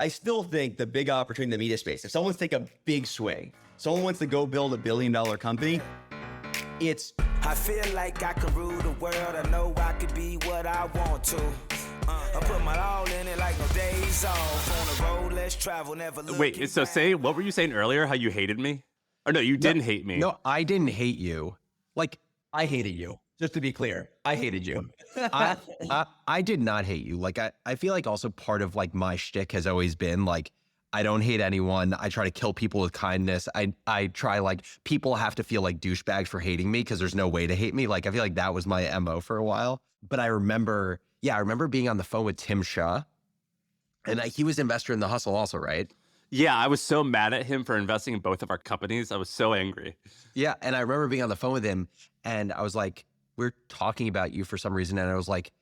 I still think the big opportunity in the media space, if someone's take a big swing, someone wants to go build $1 billion company, I feel like I could rule the world. I know I could be what I want to. I put my all in it like no days off. On the road, let's travel, never look. Wait, so what were you saying earlier? How you hated me? Or no, you didn't hate me. No, I didn't hate you. Like, I hated you. Just to be clear, I hated you. I did not hate you. Like, I feel like also part of like my shtick has always been like, I don't hate anyone. I try to kill people with kindness. I try, like, people have to feel like douchebags for hating me because there's no way to hate me. Like, I feel like that was my MO for a while. But I remember being on the phone with Tim Shaw, and he was an investor in The Hustle also, right? Yeah, I was so mad at him for investing in both of our companies. I was so angry. Yeah, and I remember being on the phone with him, and I was like, we're talking about you for some reason, and I was like,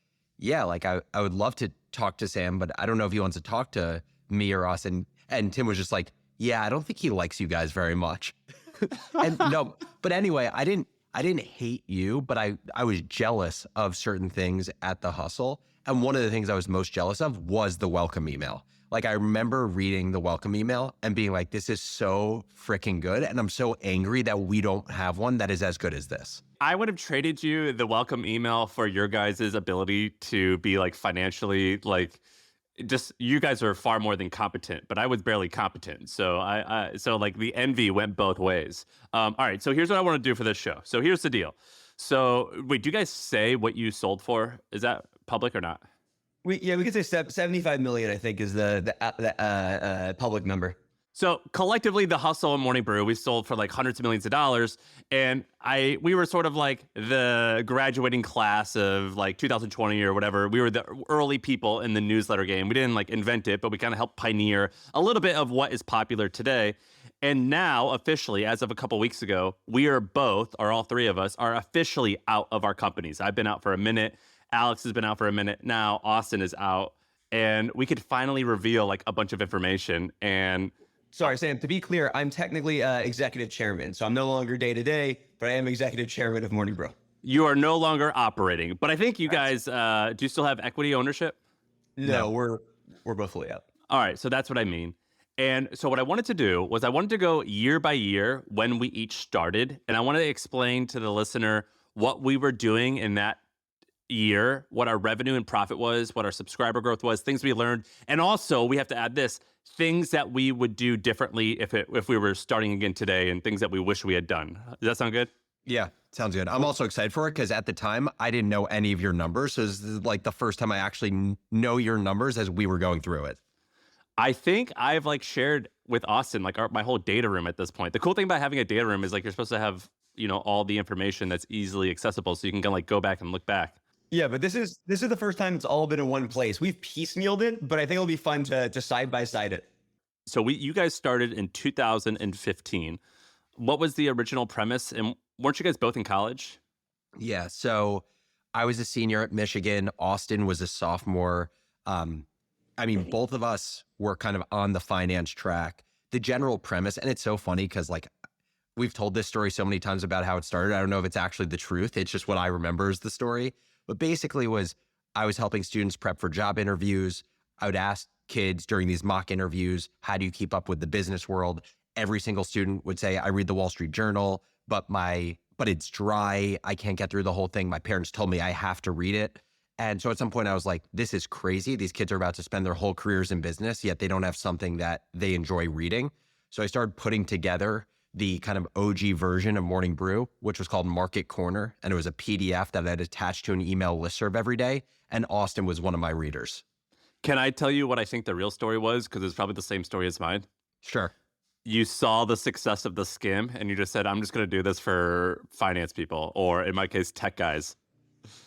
yeah, like I would love to talk to Sam, but I don't know if he wants to talk to me or us. And Tim was just like, yeah, I don't think he likes you guys very much. And no, but anyway, I didn't hate you, but I was jealous of certain things at The Hustle. And one of the things I was most jealous of was the welcome email. Like, I remember reading the welcome email and being like, this is so freaking good. And I'm so angry that we don't have one that is as good as this. I would have traded you the welcome email for your guys' ability to be like financially, like, just, you guys are far more than competent, but I was barely competent. So so like the envy went both ways. All right, so here's what I want to do for this show. So here's the deal. So wait, do you guys say what you sold for? Is that public or not? We could say 75 million, I think, is the public number. So collectively, The Hustle and Morning Brew, we sold for like hundreds of millions of dollars. And we were sort of like the graduating class of like 2020 or whatever. We were the early people in the newsletter game. We didn't like invent it, but we kind of helped pioneer a little bit of what is popular today. And now, officially, as of a couple weeks ago, we are both, or all three of us, are officially out of our companies. I've been out for a minute. Alex has been out for a minute. Now Austin is out. And we could finally reveal like a bunch of information. And sorry, Sam, to be clear, I'm technically executive chairman. So I'm no longer day-to-day, but I am executive chairman of Morning Brew. You are no longer operating. But I think you guys, do you still have equity ownership? No, we're both fully out. All right, so that's what I mean. And so what I wanted to do was I wanted to go year by year when we each started. And I wanted to explain to the listener what we were doing in that year, what our revenue and profit was, what our subscriber growth was, things we learned. And also, we have to add this, things that we would do differently if we were starting again today, and things that we wish we had done. Does that sound good? Yeah, sounds good. I'm also excited for it because at the time, I didn't know any of your numbers. So this is like the first time I actually know your numbers as we were going through it. I think I've like shared with Austin, like my whole data room at this point. The cool thing about having a data room is like you're supposed to have, all the information that's easily accessible so you can like go back and look back. Yeah, but this is the first time it's all been in one place. We've piecemealed it, but I think it'll be fun to side by side it. So you guys started in 2015. What was the original premise? And weren't you guys both in college? Yeah, so I was a senior at Michigan. Austin was a sophomore. Both of us were kind of on the finance track. The general premise, and it's so funny because like we've told this story so many times about how it started. I don't know if it's actually the truth. It's just what I remember is the story. But basically I was helping students prep for job interviews. I would ask kids during these mock interviews, how do you keep up with the business world? Every single student would say, I read the Wall Street Journal, but it's dry. I can't get through the whole thing. My parents told me I have to read it. And so at some point I was like, this is crazy. These kids are about to spend their whole careers in business, yet they don't have something that they enjoy reading. So I started putting together the kind of OG version of Morning Brew, which was called Market Corner. And it was a PDF that I'd attached to an email listserv every day. And Austin was one of my readers. Can I tell you what I think the real story was? Because it's probably the same story as mine. Sure. You saw the success of the skim and you just said, I'm just going to do this for finance people, or in my case, tech guys.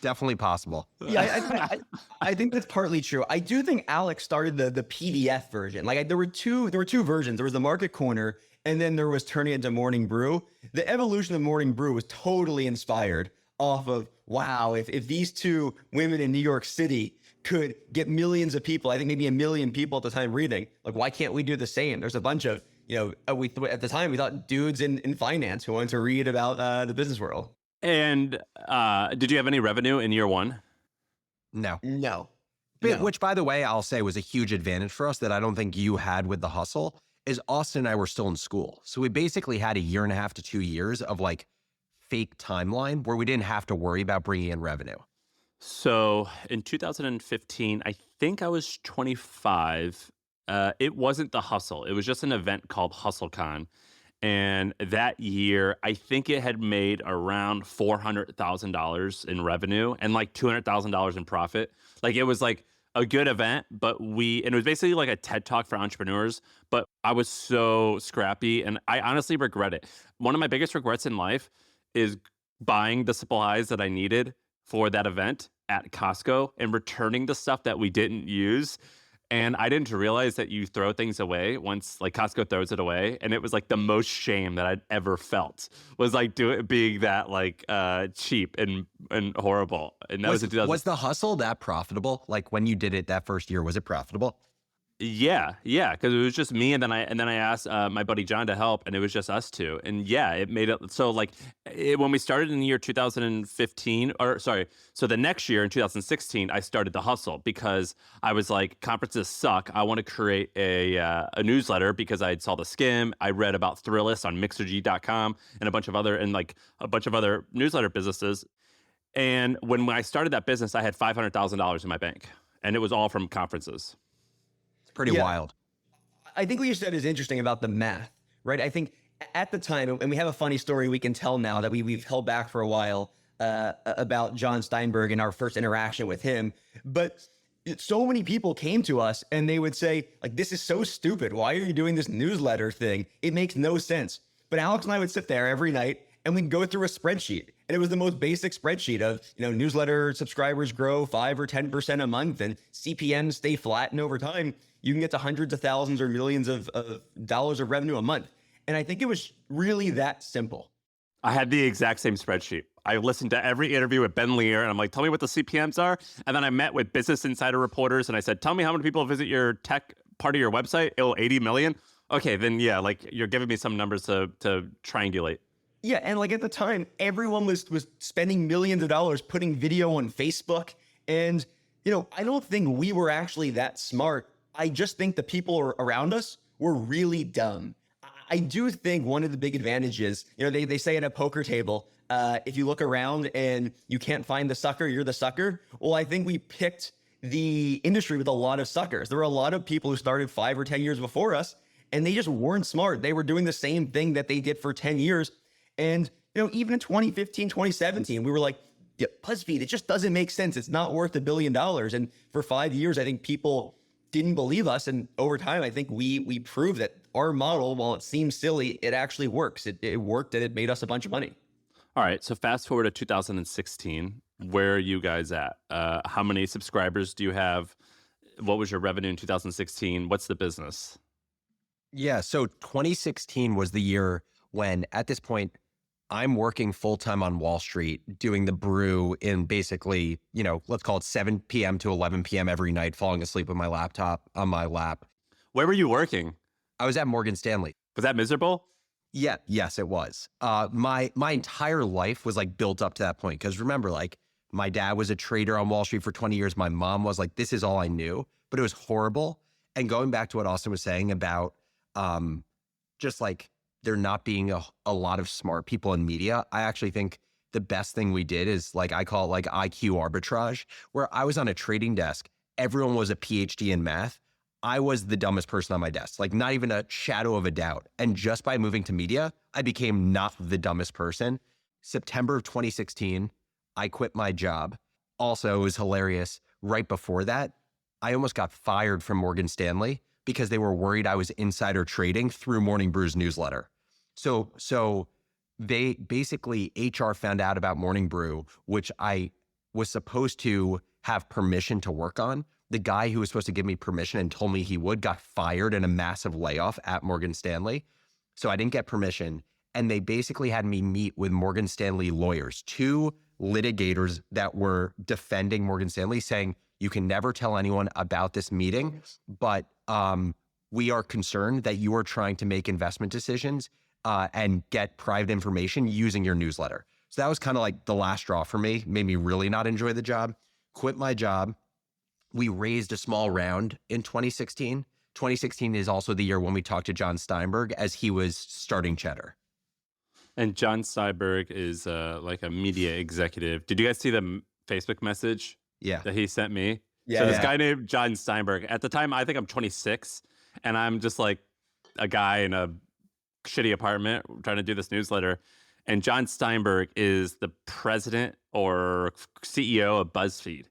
Definitely possible. Yeah, I think that's partly true. I do think Alex started the PDF version. Like there were two versions. There was the Market Corner, and then there was turning it into Morning Brew. The evolution of Morning Brew was totally inspired off of, wow, if these two women in New York City could get millions of people, I think maybe 1 million people at the time reading, like, why can't we do the same? There's a bunch of, at the time we thought dudes in finance who wanted to read about the business world. And did you have any revenue in year one? No. Which, by the way, I'll say was a huge advantage for us that I don't think you had with the hustle, is Austin and I were still in school. So we basically had 1.5 to 2 years of like fake timeline where we didn't have to worry about bringing in revenue. So in 2015, I think I was 25. It wasn't the hustle. It was just an event called HustleCon. And that year, I think it had made around $400,000 in revenue and like $200,000 in profit. Like it was like a good event, and it was basically like a TED Talk for entrepreneurs, but I was so scrappy and I honestly regret it. One of my biggest regrets in life is buying the supplies that I needed for that event at Costco and returning the stuff that we didn't use. And I didn't realize that you throw things away once like Costco throws it away. And it was like the most shame that I'd ever felt was like being that like cheap and horrible. And that was in 2000. Was the hustle that profitable? Like when you did it that first year, was it profitable? Yeah, because it was just me, and then I asked my buddy John to help, and it was just us two, and yeah, it made it so like when we started in the year 2015, so the next year in 2016, I started the hustle because I was like, conferences suck. I want to create a newsletter because I saw the Skim, I read about Thrillist on Mixergy.com and a bunch of other newsletter businesses, and when I started that business, I had $500,000 in my bank, and it was all from conferences. Pretty wild. I think what you said is interesting about the math, right? I think at the time, and we have a funny story we can tell now that we've held back for a while about John Steinberg and our first interaction with him. But so many people came to us and they would say, like, this is so stupid. Why are you doing this newsletter thing? It makes no sense. But Alex and I would sit there every night and we'd go through a spreadsheet. And it was the most basic spreadsheet of, newsletter subscribers grow 5 or 10% a month and CPMs stay flat. And over time, you can get to hundreds of thousands or millions of dollars of revenue a month. And I think it was really that simple. I had the exact same spreadsheet. I listened to every interview with Ben Lear and I'm like, tell me what the CPMs are. And then I met with Business Insider reporters and I said, tell me how many people visit your tech part of your website. 80 million. Okay, then yeah, like you're giving me some numbers to triangulate. Yeah, and like at the time, everyone was spending millions of dollars putting video on Facebook. And, I don't think we were actually that smart. I just think the people around us were really dumb. I do think one of the big advantages, they say at a poker table, if you look around and you can't find the sucker, you're the sucker. Well, I think we picked the industry with a lot of suckers. There were a lot of people who started 5 or 10 years before us, and they just weren't smart. They were doing the same thing that they did for 10 years. And, even in 2015, 2017, we were like, yeah, BuzzFeed, it just doesn't make sense. It's not worth $1 billion. And for 5 years, I think people didn't believe us. And over time, I think we proved that our model, while it seems silly, it actually works. It worked and it made us a bunch of money. All right. So fast forward to 2016. Where are you guys at? How many subscribers do you have? What was your revenue in 2016? What's the business? Yeah. So 2016 was the year when at this point, I'm working full-time on Wall Street, doing the brew in basically, let's call it 7 p.m. to 11 p.m. every night, falling asleep with my laptop on my lap. Where were you working? I was at Morgan Stanley. Was that miserable? Yeah. Yes, it was. My entire life was like built up to that point. Because remember, like my dad was a trader on Wall Street for 20 years. My mom was like, this is all I knew, but it was horrible. And going back to what Austin was saying about just like, there not being a lot of smart people in media, I actually think the best thing we did is like, I call it like IQ arbitrage, where I was on a trading desk. Everyone was a PhD in math. I was the dumbest person on my desk, like not even a shadow of a doubt. And just by moving to media, I became not the dumbest person. September of 2016, I quit my job. Also, it was hilarious. Right before that, I almost got fired from Morgan Stanley because they were worried I was insider trading through Morning Brew's newsletter. So they basically, HR found out about Morning Brew, which I was supposed to have permission to work on. The guy who was supposed to give me permission and told me he would got fired in a massive layoff at Morgan Stanley. So I didn't get permission. And they basically had me meet with Morgan Stanley lawyers, 2 litigators that were defending Morgan Stanley, saying, you can never tell anyone about this meeting, but we are concerned that you are trying to make investment decisions and get private information using your newsletter. So that was kind of like the last straw for me, made me really not enjoy the job, quit my job, we raised a small round in 2016. 2016 is also the year when we talked to John Steinberg as he was starting Cheddar. And John Steinberg is like a media executive. Did you guys see the Facebook message that he sent me? Yeah. So this guy named John Steinberg, at the time, I think I'm 26, and I'm just like a guy in a shitty apartment trying to do this newsletter. And John Steinberg is the president or CEO of BuzzFeed.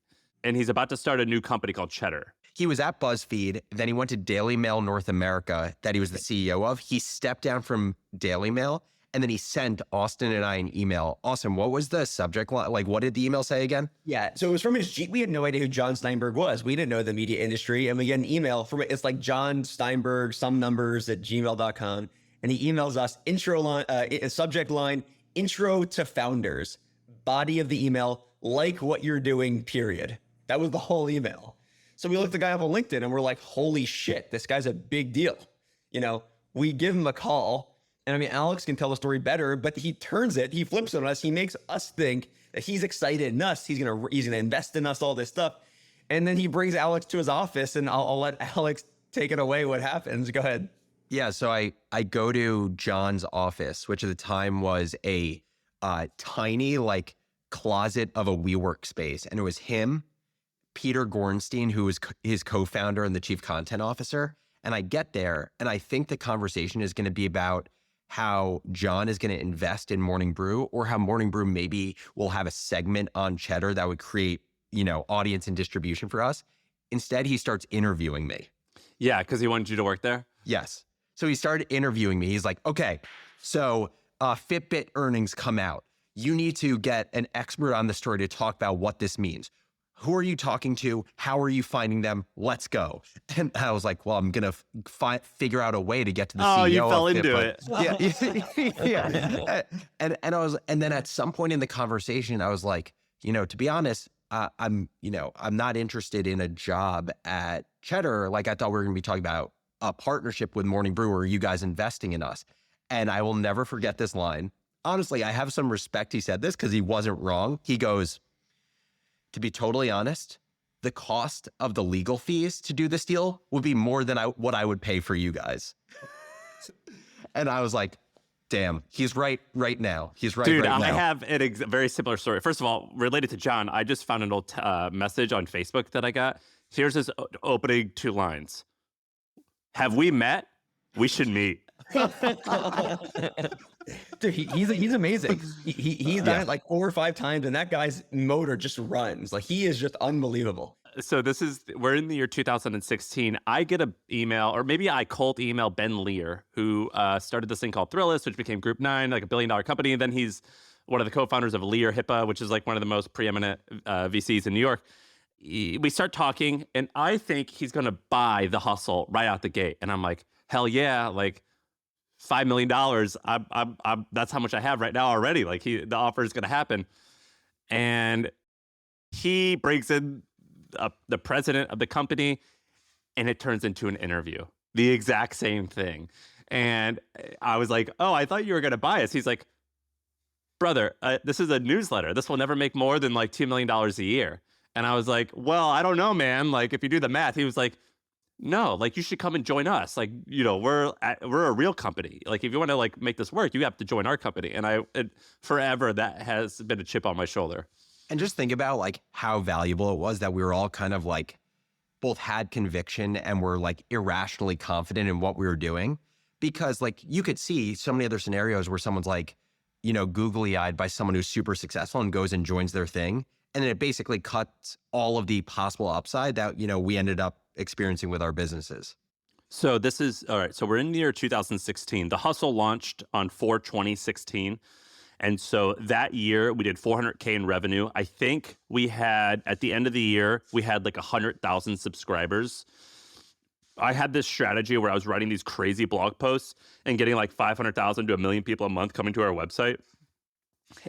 And he's about to start a new company called Cheddar. He was at BuzzFeed, then he went to Daily Mail North America that he was the CEO of. He stepped down from Daily Mail, and then he sent Austin and I an email. Austin, what was the subject line? Like, what did the email say again? Yeah, so it was from his Jeep. We had no idea who John Steinberg was. We didn't know the media industry. And we get an email from it's like John Steinberg, some numbers at gmail.com. And he emails us intro line, subject line, intro to founders. Body of the email, like what you're doing, period. That was the whole email. So we looked the guy up on LinkedIn and we're like, holy shit, this guy's a big deal. You know, we give him a call. And I mean, Alex can tell the story better, but he turns it, he flips it on us. He makes us think that he's excited in us. He's gonna invest in us, all this stuff. And then he brings Alex to his office, and I'll let Alex take it away. What happens? Go ahead. Yeah, so I go to John's office, which at the time was a tiny like closet of a WeWork space. And it was him, Peter Gornstein, who was his co-founder and the chief content officer. And I get there, and I think the conversation is going to be about how John is going to invest in Morning Brew, or how Morning Brew maybe will have a segment on Cheddar that would create, you know, audience and distribution for us. Instead, he starts interviewing me. Yeah, because he wanted you to work there? Yes. So he started interviewing me. He's like, okay, so Fitbit earnings come out. You need to get an expert on the story to talk about what this means. Who are you talking to? How are you finding them? Let's go. And I was like, well, I'm going to figure out a way to get to the CEO. Oh, you fell of into Fitbit. it. Yeah. And then at some point in the conversation, I was like, you know, to be honest, I'm not interested in a job at Cheddar. Like, I thought we were going to be talking about a partnership with Morning Brew, or you guys investing in us. And I will never forget this line. Honestly, I have some respect he said this, because he wasn't wrong. He goes, to be totally honest, the cost of the legal fees to do this deal would be more than what I would pay for you guys. And I was like, damn, he's right now. He's right. Dude, right now. I have a very similar story. First of all, related to John, I just found an old message on Facebook that I got. Here's his opening 2 lines. Have we met? We should meet. Dude, he's amazing. He's done it like 4 or 5 times, and that guy's motor just runs. Like, he is just unbelievable. So we're in the year 2016. I get an email, or maybe I cold email Ben Lear, who started this thing called Thrillist, which became Group 9, like $1 billion company. And then he's one of the co-founders of Lear HIPAA, which is like one of the most preeminent VCs in New York. We start talking, and I think he's going to buy The Hustle right out the gate. And I'm like, hell yeah, like $5 million. I'm that's how much I have right now already. Like, the offer is going to happen. And he brings in the president of the company, and it turns into an interview. The exact same thing. And I was like, oh, I thought you were going to buy us. He's like, brother, this is a newsletter. This will never make more than like $2 million a year. And I was like, well, I don't know, man. Like, if you do the math. He was like, no, like, you should come and join us. Like, you know, we're a real company. Like, if you want to like make this work, you have to join our company. And forever, that has been a chip on my shoulder. And just think about like how valuable it was that we were all kind of like both had conviction and were like irrationally confident in what we were doing. Because like you could see so many other scenarios where someone's like, you know, googly-eyed by someone who's super successful and goes and joins their thing. And then it basically cuts all of the possible upside that, you know, we ended up experiencing with our businesses. So this is, all right, so we're in the year 2016. The Hustle launched on 4/2016. And so that year we did 400K in revenue. I think we had, at the end of the year, we had like 100,000 subscribers. I had this strategy where I was writing these crazy blog posts and getting like 500,000 to 1 million people a month coming to our website.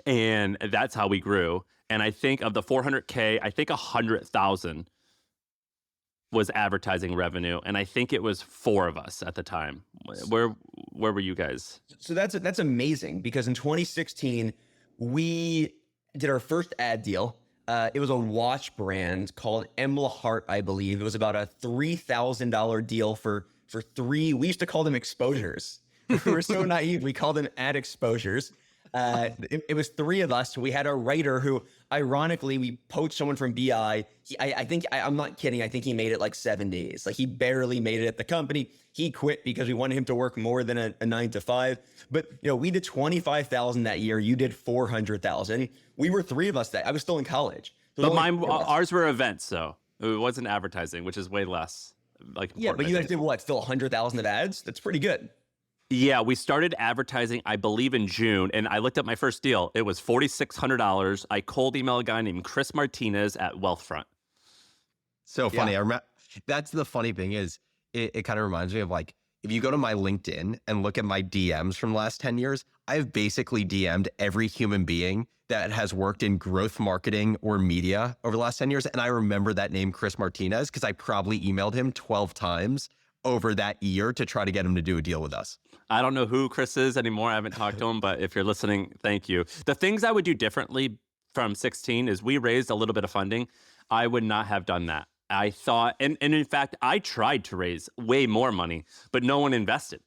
And that's how we grew. And I think of the 400K, I think 100,000 was advertising revenue. And I think it was 4 of us at the time. Where were you guys? So that's amazing, because in 2016, we did our first ad deal. It was a watch brand called Emla Hart, I believe. It was about a $3,000 deal for three. We used to call them exposures. We were so naive. We called them ad exposures. It was three of us. We had a writer who, ironically, we poached someone from BI. I'm not kidding. I think he made it like 7 days. Like he barely made it at the company. He quit because we wanted him to work more than a 9 to 5. But we did 25,000 that year. You did 400,000. We were three of us I was still in college. But ours were events, though. It wasn't advertising, which is way less. Yeah, but you guys did what? Still 100,000 of ads? That's pretty good. Yeah, we started advertising, I believe, in June, and I looked at my first deal. It was $4,600. I cold emailed a guy named Chris Martinez at Wealthfront. So funny. Yeah. I remember, that's the funny thing is, it kind of reminds me of like, if you go to my LinkedIn and look at my DMs from the last 10 years, I've basically DM'd every human being that has worked in growth marketing or media over the last 10 years. And I remember that name, Chris Martinez, because I probably emailed him 12 times over that year to try to get him to do a deal with us. I don't know who Chris is anymore. I haven't talked to him, but if you're listening, thank you. The things I would do differently from 16 is we raised a little bit of funding. I would not have done that. I thought, and in fact, I tried to raise way more money, but no one invested,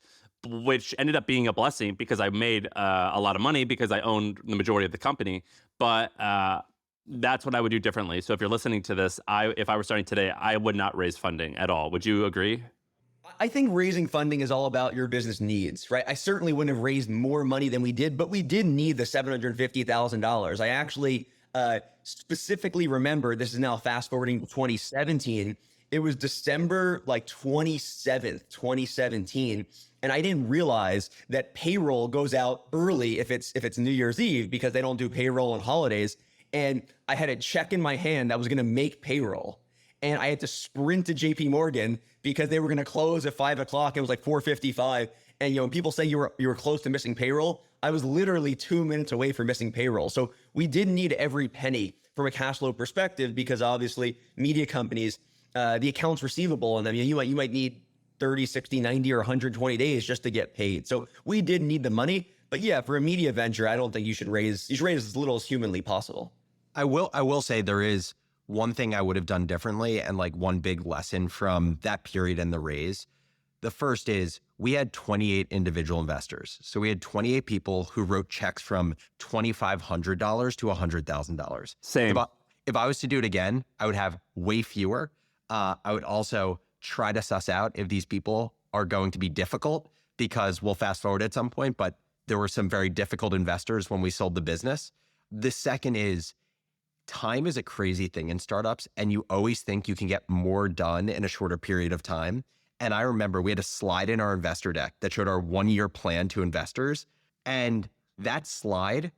which ended up being a blessing because I made a lot of money because I owned the majority of the company. But that's what I would do differently. So if you're listening to this, if I were starting today, I would not raise funding at all. Would you agree? I think raising funding is all about your business needs, right? I certainly wouldn't have raised more money than we did, but we did need the $750,000. I actually specifically remember, this is now fast forwarding to 2017. It was December 27th, 2017. And I didn't realize that payroll goes out early if it's New Year's Eve because they don't do payroll on holidays. And I had a check in my hand that was going to make payroll. And I had to sprint to JP Morgan because they were going to close at 5 o'clock. It was like 4:55. And when people say you were close to missing payroll, I was literally 2 minutes away from missing payroll. So we did need every penny from a cash flow perspective because obviously media companies, the accounts receivable, and you might need 30, 60, 90, or 120 days just to get paid. So we did need the money. But yeah, for a media venture, I don't think you should raise as little as humanly possible. I will say there is one thing I would have done differently and one big lesson from that period and the raise. The first is we had 28 individual investors. So we had 28 people who wrote checks from $2,500 to $100,000. Same. If I was to do it again, I would have way fewer. I would also try to suss out if these people are going to be difficult because we'll fast forward at some point, but there were some very difficult investors when we sold the business. The second is time is a crazy thing in startups, and you always think you can get more done in a shorter period of time. And I remember we had a slide in our investor deck that showed our 1-year plan to investors. And that slide,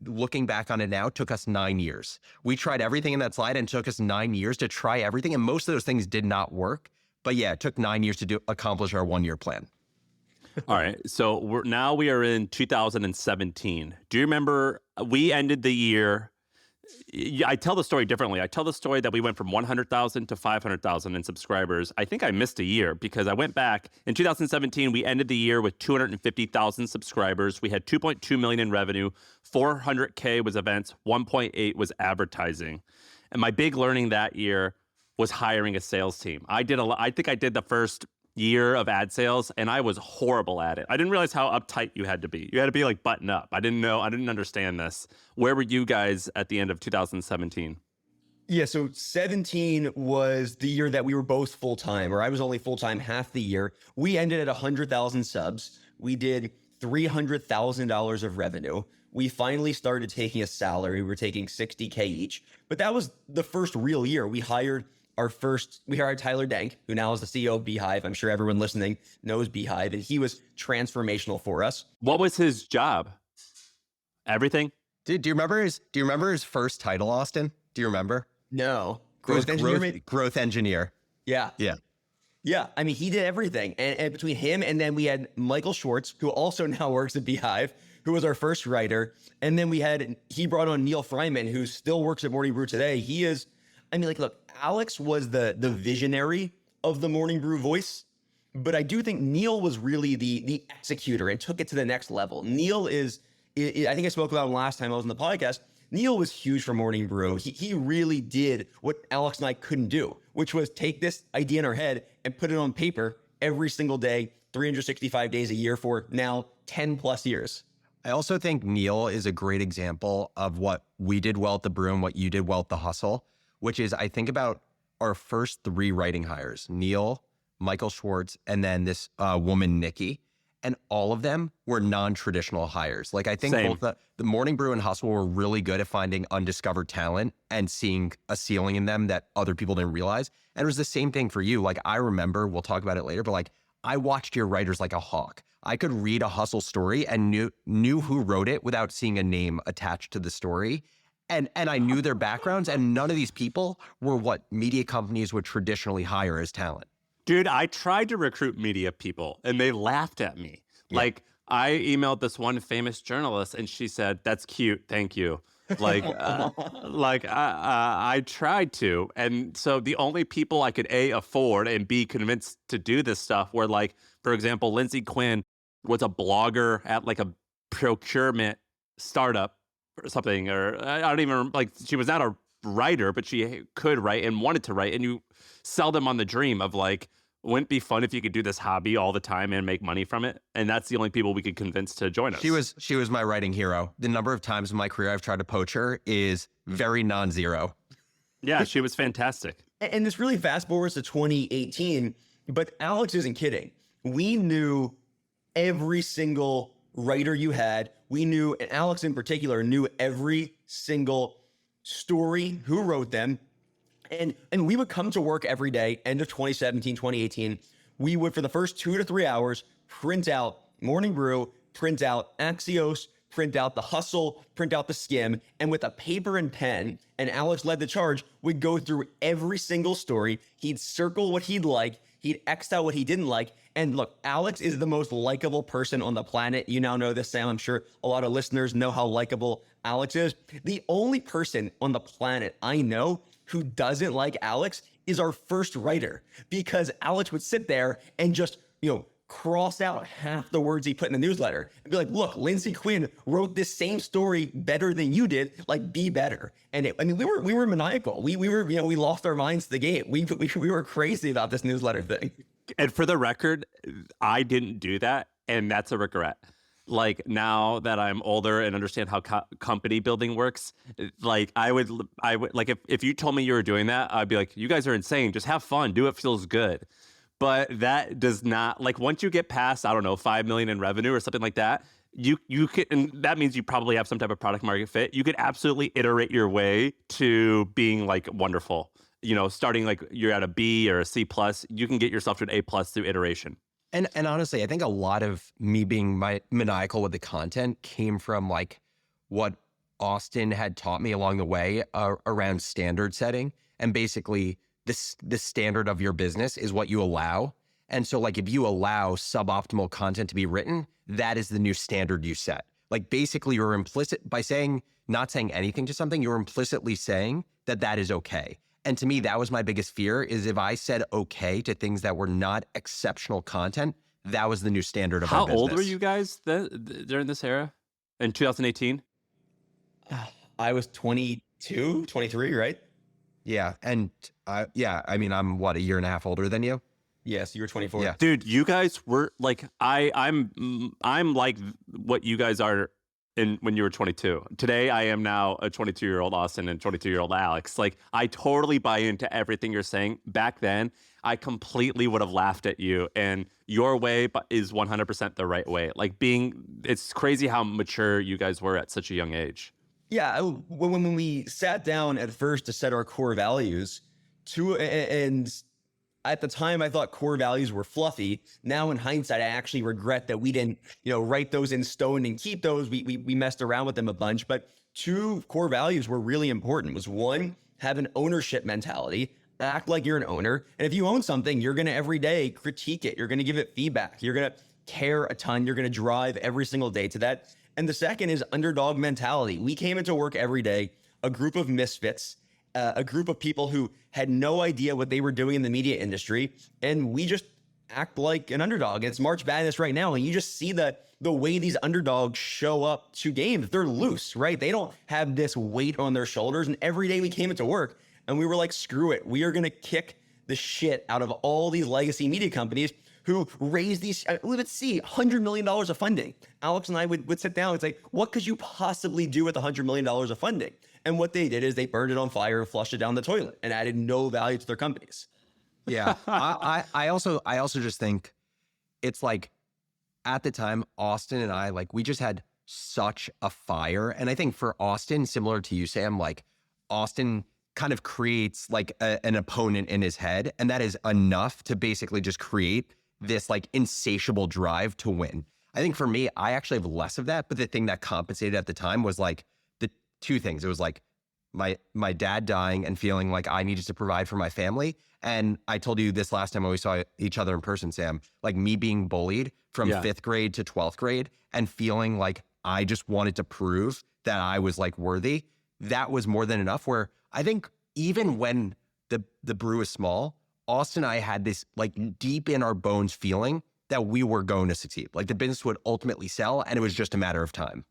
looking back on it now, took us 9 years. We tried everything in that slide and it took us 9 years to try everything. And most of those things did not work. But yeah, it took 9 years to accomplish our 1-year plan. All right. So we are in 2017. Do you remember we ended the year? I tell the story differently. I tell the story that we went from 100,000 to 500,000 in subscribers. I think I missed a year because I went back in 2017. We ended the year with 250,000 subscribers. We had 2.2 million in revenue. 400K was events. 1.8 was advertising. And my big learning that year was hiring a sales team. I think I did the first year of ad sales and I was horrible at it. I didn't realize how uptight you had to be. You had to be button up. I didn't understand this. Where were you guys at the end of 2017? Yeah, so 17 was the year that we were both full-time, or I was only full-time half the year. We ended at 100,000 subs. We did $300,000 of revenue. We finally started taking a salary. We were taking $60K each, but that was the first real year. We hired Tyler Dank, who now is the CEO of Beehive. I'm sure everyone listening knows Beehive, and he was transformational for us. What was his job? Everything? Dude, do you remember his first title, Austin? Do you remember? No. Growth engineer. Yeah. Yeah. Yeah. I mean, he did everything. And between him and then we had Michael Schwartz, who also now works at Beehive, who was our first writer. And then he brought on Neil Freiman, who still works at Morning Brew today. Look, Alex was the visionary of the Morning Brew voice, but I do think Neil was really the executor and took it to the next level. Neil is, I think I spoke about him last time I was on the podcast. Neil was huge for Morning Brew. He really did what Alex and I couldn't do, which was take this idea in our head and put it on paper every single day, 365 days a year for now 10 plus years. I also think Neil is a great example of what we did well at the Brew and what you did well at the Hustle, which is I think about our first 3 writing hires, Neil, Michael Schwartz, and then this woman, Nikki. And all of them were non-traditional hires. Like I think both the Morning Brew and Hustle were really good at finding undiscovered talent and seeing a ceiling in them that other people didn't realize. And it was the same thing for you. Like I remember, we'll talk about it later, but like I watched your writers like a hawk. I could read a Hustle story and knew who wrote it without seeing a name attached to the story. And I knew their backgrounds, and none of these people were what media companies would traditionally hire as talent. Dude, I tried to recruit media people and they laughed at me. Yeah. Like I emailed this one famous journalist and she said, "That's cute, thank you." Like, I tried to. And so the only people I could A, afford and B, convince to do this stuff were like, for example, Lindsay Quinn was a blogger at like a procurement startup or something, or I don't even, like she was not a writer, but she could write and wanted to write. And you sell them on the dream of like, wouldn't it be fun if you could do this hobby all the time and make money from it? And that's the only people we could convince to join us. She was my writing hero. The number of times in my career I've tried to poach her is very non-zero. Yeah, she was fantastic. And this really fast forwards to 2018, but Alex isn't kidding. We knew every single writer you had. We knew, and Alex in particular, knew every single story, who wrote them. And we would come to work every day, end of 2017, 2018. We would, for the first 2 to 3 hours, print out Morning Brew, print out Axios, print out the Hustle, print out the Skim, and with a paper and pen, and Alex led the charge, we'd go through every single story. He'd circle what he'd like, he'd X out what he didn't like. And look, Alex is the most likable person on the planet. You now know this, Sam. I'm sure a lot of listeners know how likable Alex is. The only person on the planet I know who doesn't like Alex is our first writer, because Alex would sit there and just, cross out half the words he put in the newsletter and be like, look, Lindsay Quinn wrote this same story better than you did, like be better. And we were maniacal. We were, we lost our minds to the game. We were crazy about this newsletter thing. And for the record, I didn't do that. And that's a regret. Like now that I'm older and understand how company building works, like I would like if you told me you were doing that, I'd be like, you guys are insane. Just have fun. Do what feels good. But that does not, like once you get past, I don't know, 5 million in revenue or something like that, you could, and that means you probably have some type of product market fit. You could absolutely iterate your way to being like wonderful. Starting like you're at a B or a C plus, you can get yourself to an A plus through iteration. And honestly, I think a lot of me being maniacal with the content came from like what Austin had taught me along the way around standard setting. And basically the standard of your business is what you allow. And so like if you allow suboptimal content to be written, that is the new standard you set. Like basically you're implicit by not saying anything to something, you're implicitly saying that is okay. And to me, that was my biggest fear, is if I said okay to things that were not exceptional content, that was the new standard of our business. How old were you guys during this era in 2018? I was 22, 23, right? Yeah. And I mean, I'm what, a year and a half older than you? Yes, you were 24. Yeah. Dude, you guys were like, I'm like what you guys are when you were 22. Today, I am now a 22-year-old Austin and 22-year-old Alex. Like, I totally buy into everything you're saying. Back then, I completely would have laughed at you. And your way is 100% the right way. Like, it's crazy how mature you guys were at such a young age. Yeah, when we sat down at first to set our core values, and at the time, I thought core values were fluffy. Now, in hindsight, I actually regret that we didn't, write those in stone and keep those. We messed around with them a bunch, but 2 core values were really important. Was 1, have an ownership mentality, act like you're an owner. And if you own something, you're going to every day critique it. You're going to give it feedback. You're going to care a ton. You're going to drive every single day to that. And the second is underdog mentality. We came into work every day, a group of misfits, a group of people who had no idea what they were doing in the media industry. And we just act like an underdog. It's March Madness right now, and you just see the way these underdogs show up to games. They're loose, right? They don't have this weight on their shoulders. And every day we came into work and we were like, screw it. We are going to kick the shit out of all these legacy media companies who raise these, let's see, $100 million of funding. Alex and I would sit down and say, what could you possibly do with $100 million of funding? And what they did is they burned it on fire and flushed it down the toilet and added no value to their companies. Yeah. I also just think it's like, at the time, Austin and I, like, we just had such a fire. And I think for Austin, similar to you, Sam, like, Austin kind of creates like an opponent in his head. And that is enough to basically just create this like insatiable drive to win. I think for me, I actually have less of that. But the thing that compensated at the time was like the two things. It was like my dad dying and feeling like I needed to provide for my family. And I told you this last time when we saw each other in person, Sam, like me being bullied from 5th grade to 12th grade and feeling like I just wanted to prove that I was like worthy. That was more than enough, where I think even when the brew is small, Austin and I had this like deep in our bones feeling that we were going to succeed. Like the business would ultimately sell and it was just a matter of time.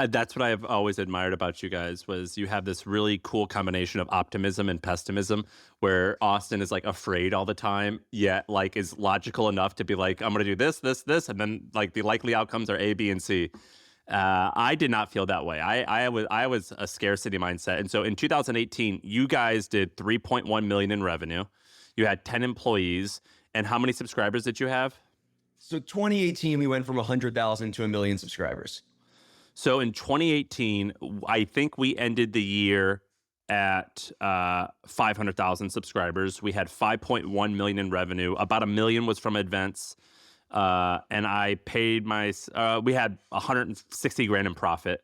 That's what I've always admired about you guys, was you have this really cool combination of optimism and pessimism, where Austin is like afraid all the time, yet like is logical enough to be like, I'm going to do this, this, this. And then like the likely outcomes are A, B, and C. I did not feel that way. I was a scarcity mindset. And so in 2018, you guys did 3.1 million in revenue. You had 10 employees. And how many subscribers did you have? So 2018, we went from 100,000 to 1 million subscribers. So in 2018, I think we ended the year at 500,000 subscribers. We had 5.1 million in revenue. About $1 million was from events. And I paid we had 160 grand in profit.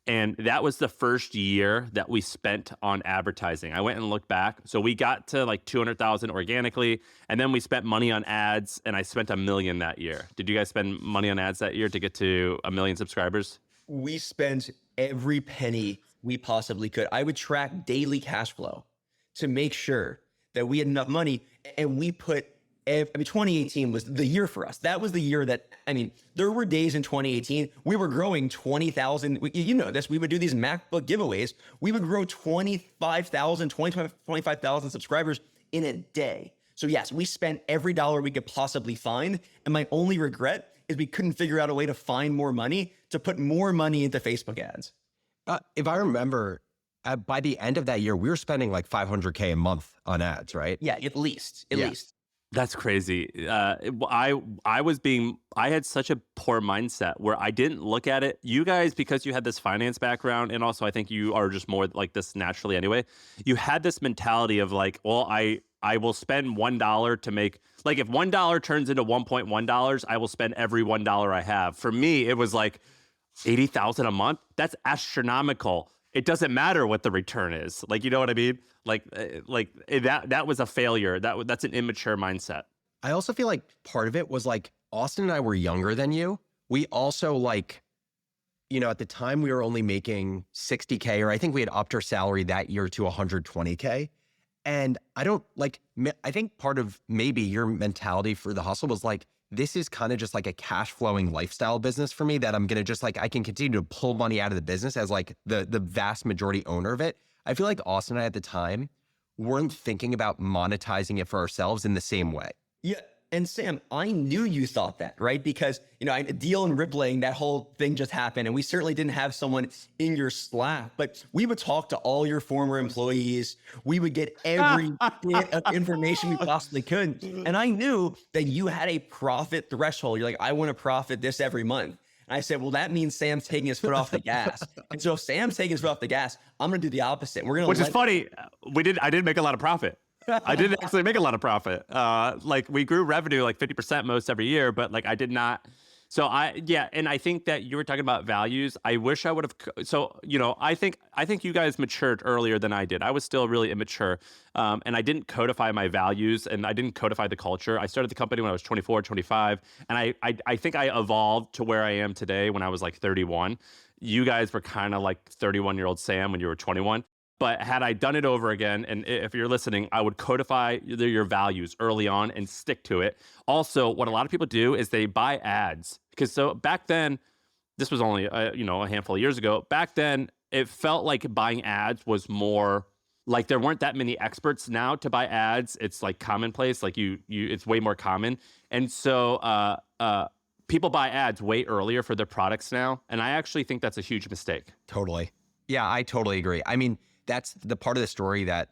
And that was the first year that we spent on advertising. I went and looked back. So we got to like 200,000 organically, and then we spent money on ads, and I spent $1 million that year. Did you guys spend money on ads that year to get to 1 million subscribers? We spent every penny we possibly could. I would track daily cash flow to make sure that we had enough money. And we put, 2018 was the year for us. That was the year that, there were days in 2018, we were growing 20,000. You know this, we would do these MacBook giveaways. We would grow 25,000 subscribers in a day. So yes, we spent every dollar we could possibly find. And my only regret is we couldn't figure out a way to find more money to put more money into Facebook ads. If I remember, by the end of that year, we were spending like $500K a month on ads, right? Yeah, at least. That's crazy. I had such a poor mindset where I didn't look at it. You guys, because you had this finance background, and also I think you are just more like this naturally anyway, you had this mentality of like, well, I will spend $1 to make, like if $1 turns into $1.1, I will spend every $1 I have. For me, it was like 80,000 a month. That's astronomical. It doesn't matter what the return is. Like, you know what I mean? Like that was a failure. That's an immature mindset. I also feel like part of it was like Austin and I were younger than you. We also like, at the time we were only making 60K, or I think we had upped our salary that year to 120K. And I think part of maybe your mentality for the hustle was like, this is kind of just like a cash flowing lifestyle business for me that I'm going to just like, I can continue to pull money out of the business as like the vast majority owner of it. I feel like Austin and I at the time weren't thinking about monetizing it for ourselves in the same way. Yeah. And Sam, I knew you thought that, right? Because, Deal and Rippling, that whole thing just happened. And we certainly didn't have someone in your Slack, but we would talk to all your former employees. We would get every bit of information we possibly could. And I knew that you had a profit threshold. You're like, I want to profit this every month. And I said, well, that means Sam's taking his foot off the gas. And so if Sam's taking his foot off the gas, I'm going to do the opposite. We're going to, which is funny. I didn't make a lot of profit. I didn't actually make a lot of profit. Like we grew revenue like 50% most every year, but like I did not. So and I think that you were talking about values. I wish I would have. So, I think you guys matured earlier than I did. I was still really immature. And I didn't codify my values, and I didn't codify the culture. I started the company when I was 24, 25. And I think I evolved to where I am today when I was like 31. You guys were kind of like 31-year-old Sam when you were 21. But had I done it over again, and if you're listening, I would codify your values early on and stick to it. Also, what a lot of people do is they buy ads. Because so back then, this was only a handful of years ago. Back then, it felt like buying ads was more like there weren't that many experts. Now to buy ads, it's like commonplace. Like it's way more common. And so people buy ads way earlier for their products now. And I actually think that's a huge mistake. Totally. Yeah, I totally agree. I mean, that's the part of the story that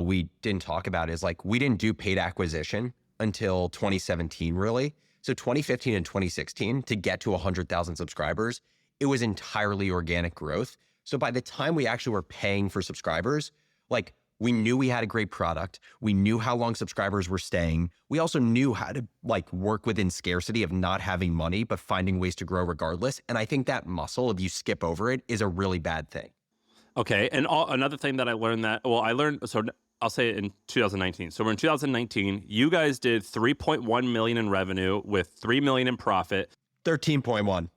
we didn't talk about is like we didn't do paid acquisition until 2017, really. So 2015 and 2016, to get to 100,000 subscribers, it was entirely organic growth. So by the time we actually were paying for subscribers, like we knew we had a great product. We knew how long subscribers were staying. We also knew how to like work within scarcity of not having money, but finding ways to grow regardless. And I think that muscle, if you skip over it, is a really bad thing. Okay. And another thing that I learned so I'll say it in 2019. So we're in 2019. You guys did 3.1 million in revenue with 3 million in profit. 13.1.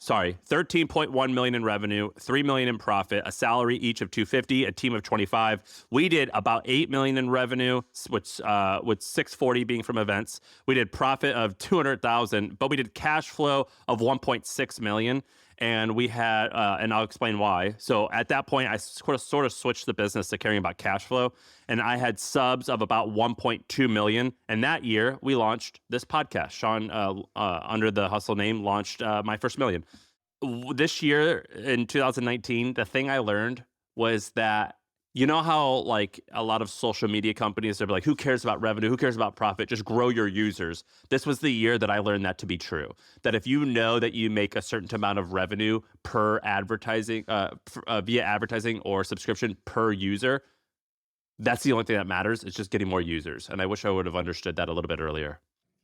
Sorry, 13.1 million in revenue, 3 million in profit, a salary each of 250, a team of 25. We did about 8 million in revenue, which with 640 being from events. We did profit of 200,000, but we did cash flow of 1.6 million. And we had, and I'll explain why. So at that point, I sort of switched the business to caring about cash flow. And I had subs of about 1.2 million. And that year, we launched this podcast. Shaan, under the Hustle name, launched my first million. This year, in 2019, the thing I learned was that, you know how like a lot of social media companies, they're like, who cares about revenue? Who cares about profit? Just grow your users. This was the year that I learned that to be true. That if you know that you make a certain amount of revenue per advertising, via advertising or subscription per user, that's the only thing that matters. It's just getting more users. And I wish I would have understood that a little bit earlier.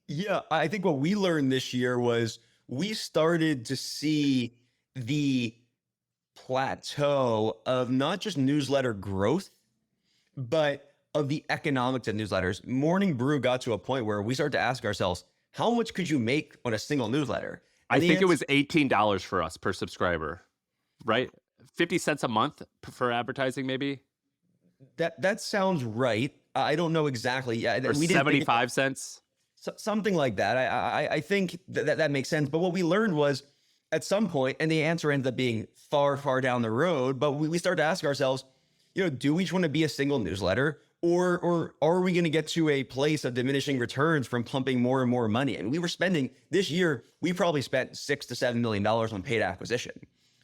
Yeah, I think what we learned this year was we started to see the plateau of not just newsletter growth, but of the economics of newsletters. Morning Brew got to a point where we started to ask ourselves, how much could you make on a single newsletter? I think it was $18 for us per subscriber, right? 50 cents a month for advertising, maybe? That sounds right. I don't know exactly. Yeah, or 75 cents? Something like that. I think that makes sense. But what we learned was at some point, and the answer ended up being far, far down the road, but we started to ask ourselves, do we just want to be a single newsletter, or are we going to get to a place of diminishing returns from pumping more and more money? And we were spending this year, we probably spent $6 to $7 million on paid acquisition.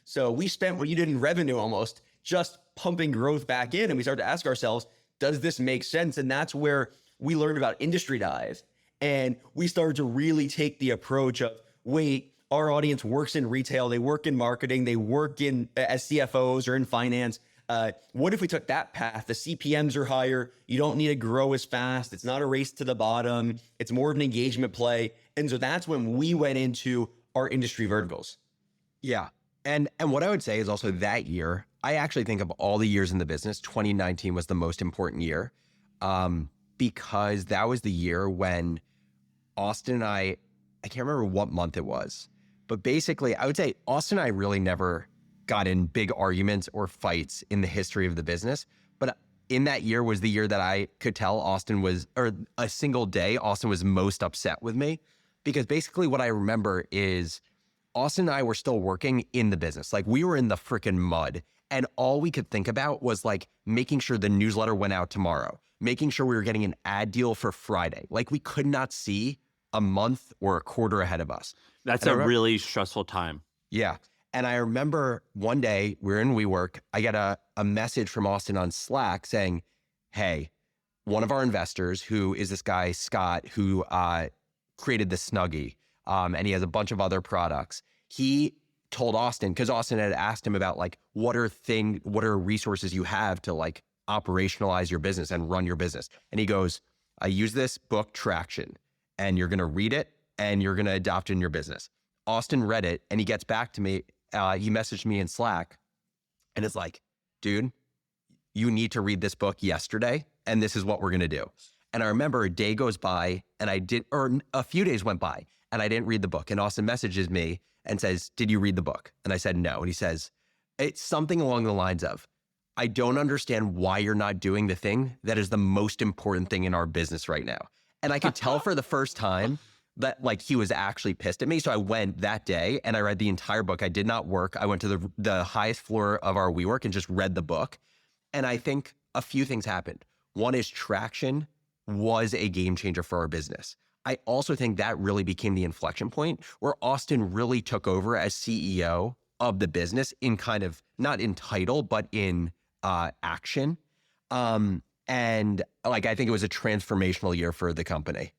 So we spent what you did in revenue almost just pumping growth back in. And we started to ask ourselves, does this make sense? And that's where we learned about industry dive. And we started to really take the approach of, wait, our audience works in retail, they work in marketing, they work in as CFOs or in finance. What if we took that path? The CPMs are higher. You don't need to grow as fast. It's not a race to the bottom. It's more of an engagement play. And so that's when we went into our industry verticals. Yeah. And what I would say is also that year, I actually think of all the years in the business, 2019 was the most important year, because that was the year when Austin and I can't remember what month it was, but basically I would say Austin and I really never got in big arguments or fights in the history of the business. But in that year was the year that I could tell a single day, Austin was most upset with me, because basically what I remember is Austin and I were still working in the business. Like we were in the freaking mud, and all we could think about was like making sure the newsletter went out tomorrow, making sure we were getting an ad deal for Friday. Like we could not see a month or a quarter ahead of us. That's a really stressful time. Yeah. And I remember one day we were in WeWork, I got a message from Austin on Slack saying, hey, one of our investors, who is this guy, Scott, who created the Snuggie, and he has a bunch of other products. He told Austin, because Austin had asked him about like, what are resources you have to like operationalize your business and run your business? And he goes, I use this book, Traction, and you're going to read it and you're going to adopt it in your business. Austin read it and he gets back to me. He messaged me in Slack and it's like, dude, you need to read this book yesterday. And this is what we're going to do. And I remember a day goes by and a few days went by and I didn't read the book. And Austin messages me and says, did you read the book? And I said, no. And he says, it's something along the lines of, I don't understand why you're not doing the thing that is the most important thing in our business right now. And I could tell for the first time that like he was actually pissed at me. So I went that day and I read the entire book. I did not work. I went to the highest floor of our WeWork and just read the book. And I think a few things happened. One is traction was a game changer for our business. I also think that really became the inflection point where Austin really took over as CEO of the business in kind of, not in title, but in action. And like, I think it was a transformational year for the company.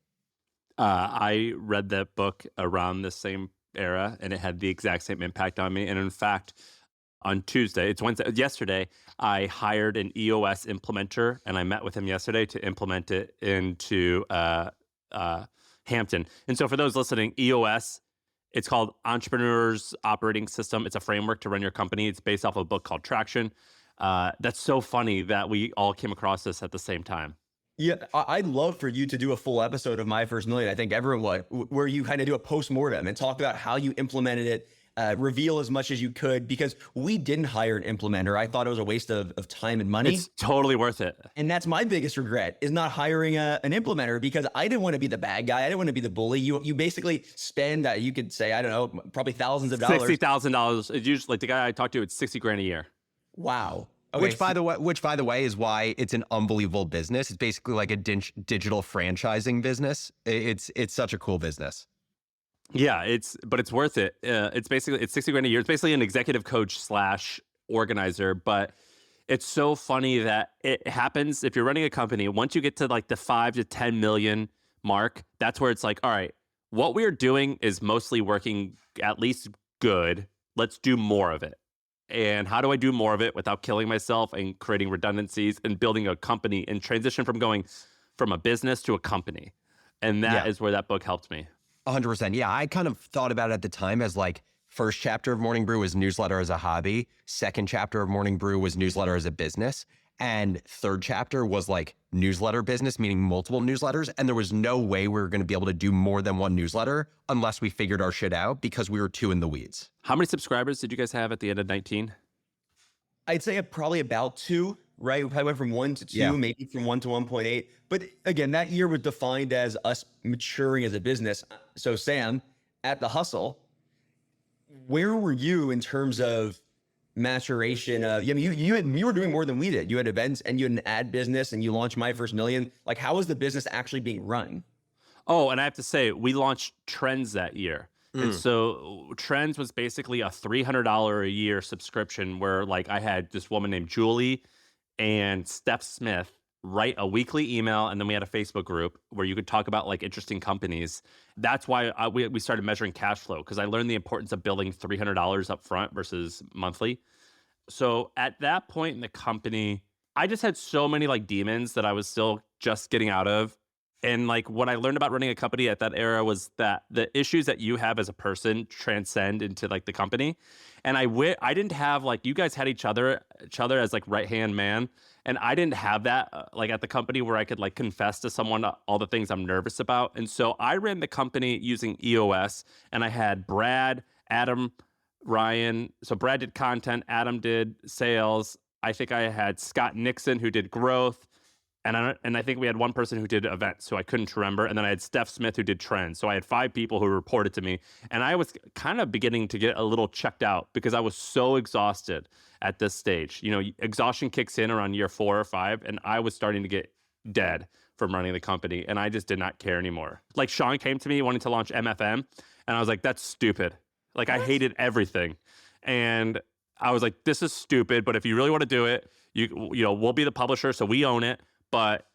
I read that book around the same era, and it had the exact same impact on me. And in fact, on Tuesday, it's Wednesday, yesterday, I hired an EOS implementer, and I met with him yesterday to implement it into Hampton. And so for those listening, EOS, it's called Entrepreneur's Operating System. It's a framework to run your company. It's based off of a book called Traction. That's so funny that we all came across this at the same time. Yeah, I'd love for you to do a full episode of My First Million. I think everyone would, where you kind of do a post-mortem and talk about how you implemented it, reveal as much as you could, because we didn't hire an implementer. I thought it was a waste of time and money. It's totally worth it. And that's my biggest regret, is not hiring an implementer, because I didn't want to be the bad guy. I didn't want to be the bully. You basically spend, you could say, I don't know, probably thousands of dollars. $60,000. It's usually, like the guy I talked to, it's $60,000 a year. Wow. Okay, Which by the way is why it's an unbelievable business. It's basically like a digital franchising business. It's such a cool business. Yeah, but it's worth it. It's $60,000 a year. It's basically an executive coach / organizer, but it's so funny that it happens if you're running a company. Once you get to like the 5 to 10 million mark, that's where it's like, all right, what we're doing is mostly working at least good. Let's do more of it. And how do I do more of it without killing myself and creating redundancies and building a company and transition from going from a business to a company? And that is where that book helped me. 100%. Yeah, I kind of thought about it at the time as like, first chapter of Morning Brew was newsletter as a hobby. Second chapter of Morning Brew was newsletter as a business. And third chapter was like newsletter business, meaning multiple newsletters. And there was no way we were going to be able to do more than one newsletter unless we figured our shit out, because we were too in the weeds. How many subscribers did you guys have at the end of 19? I'd say probably about 2, right? We probably went from 1 to 2, maybe from 1 to 1.8. But again, that year was defined as us maturing as a business. So Sam, at The Hustle, where were you in terms of maturation? You were doing more than we did. You had events and you had an ad business and you launched My First Million. Like, how was the business actually being run? Oh, and I have to say, we launched Trends that year. And so Trends was basically a $300 a year subscription where like I had this woman named Julie and Steph Smith write a weekly email, and then we had a Facebook group where you could talk about like interesting companies. That's why we started measuring cash flow, because I learned the importance of billing $300 up front versus monthly. So at that point in the company, I just had so many like demons that I was still just getting out of. And like what I learned about running a company at that era was that the issues that you have as a person transcend into like the company. And I didn't have like, you guys had each other as like right-hand man. And I didn't have that like at the company where I could like confess to someone all the things I'm nervous about. And so I ran the company using EOS, and I had Brad, Adam, Ryan. So Brad did content, Adam did sales. I think I had Scott Nixon who did growth. And I think we had one person who did events, who I couldn't remember. And then I had Steph Smith who did trends. So I had 5 people who reported to me. And I was kind of beginning to get a little checked out because I was so exhausted at this stage. You know, exhaustion kicks in around year 4 or 5. And I was starting to get dead from running the company. And I just did not care anymore. Like Shaan came to me wanting to launch MFM. And I was like, that's stupid. Like I hated everything. And I was like, this is stupid. But if you really want to do it, you know, we'll be the publisher. So we own it. But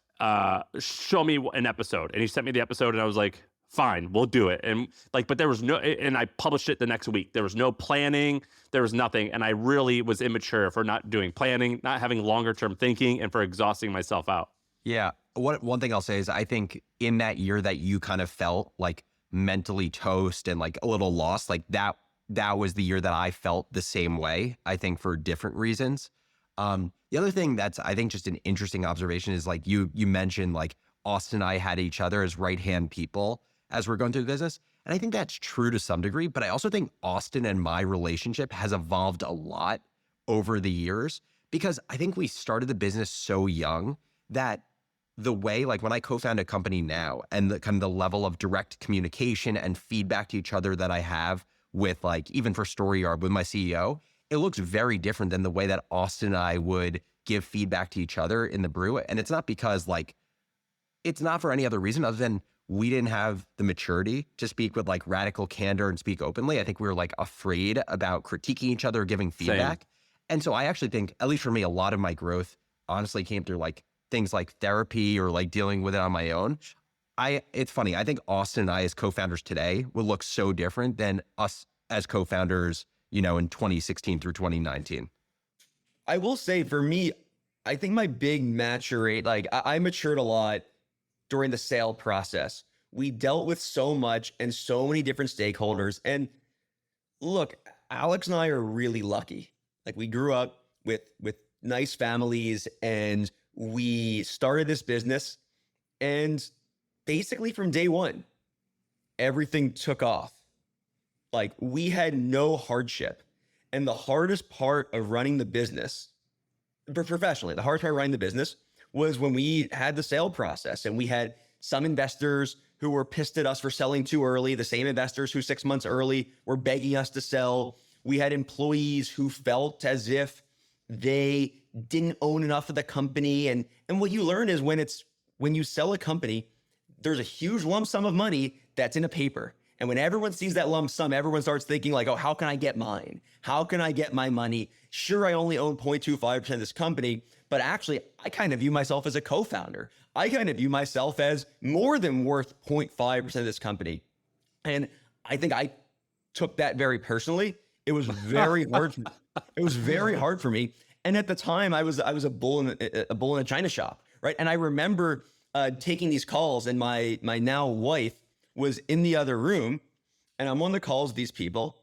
show me an episode. And he sent me the episode and I was like, fine, we'll do it. And like, but there was no, and I published it the next week. There was no planning. There was nothing. And I really was immature for not doing planning, not having longer term thinking, and for exhausting myself out. Yeah. One thing I'll say is I think in that year that you kind of felt like mentally toast and like a little lost, like that was the year that I felt the same way, I think for different reasons. The other thing that's, I think, just an interesting observation is like you mentioned like Austin and I had each other as right-hand people as we're going through the business. And I think that's true to some degree, but I also think Austin and my relationship has evolved a lot over the years because I think we started the business so young that the way, like when I co-found a company now and the kind of the level of direct communication and feedback to each other that I have with like, even for StoryYard with my CEO, it looks very different than the way that Austin and I would give feedback to each other in the brew. And it's not because like, it's not for any other reason other than we didn't have the maturity to speak with like radical candor and speak openly. I think we were like afraid about critiquing each other, giving feedback. And so I actually think, at least for me, a lot of my growth honestly came through like things like therapy or like dealing with it on my own. It's funny. I think Austin and I as co-founders today will look so different than us as co-founders, you know, in 2016 through 2019. I will say for me, I think my big maturate, like I matured a lot during the sale process. We dealt with so much and so many different stakeholders. And look, Alex and I are really lucky. Like we grew up with nice families and we started this business, and basically from day one, everything took off. Like we had no hardship. And the hardest part of running the business, professionally, the hardest part of running the business was when we had the sale process and we had some investors who were pissed at us for selling too early, the same investors who 6 months early were begging us to sell. We had employees who felt as if they didn't own enough of the company. And what you learn is when you sell a company, there's a huge lump sum of money that's in a paper. And when everyone sees that lump sum, everyone starts thinking like, oh, how can I get mine? How can I get my money? Sure, I only own 0.25% of this company, but actually I kind of view myself as a co-founder. I kind of view myself as more than worth 0.5% of this company. And I think I took that very personally. It was very hard. It was very hard for me. And at the time I was a bull in a china shop, right? And I remember taking these calls, and my now wife was in the other room, and I'm on the calls with these people,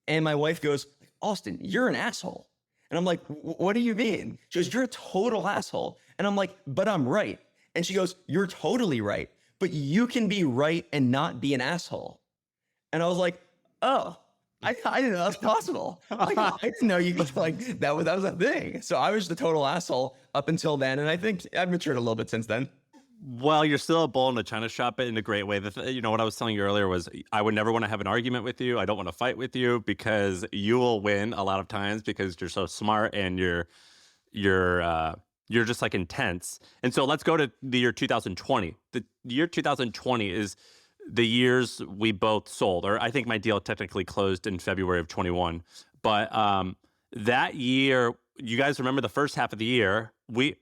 and my wife goes, Austin, you're an asshole. And I'm like, what do you mean? She goes, you're a total asshole. And I'm like, but I'm right. And she goes, you're totally right, but you can be right and not be an asshole. And I was like, oh, I didn't know that was possible. Like, I didn't know you could, like, that was a thing. So I was the total asshole up until then. And I think I've matured a little bit since then. Well, you're still a bull in a china shop in a great way. You know, what I was telling you earlier was I would never want to have an argument with you. I don't want to fight with you because you will win a lot of times because you're so smart and you're just like intense. And so let's go to the year 2020. The year 2020 is the years we both sold, or I think my deal technically closed in February of 21. But that year, you guys remember the first half of the year,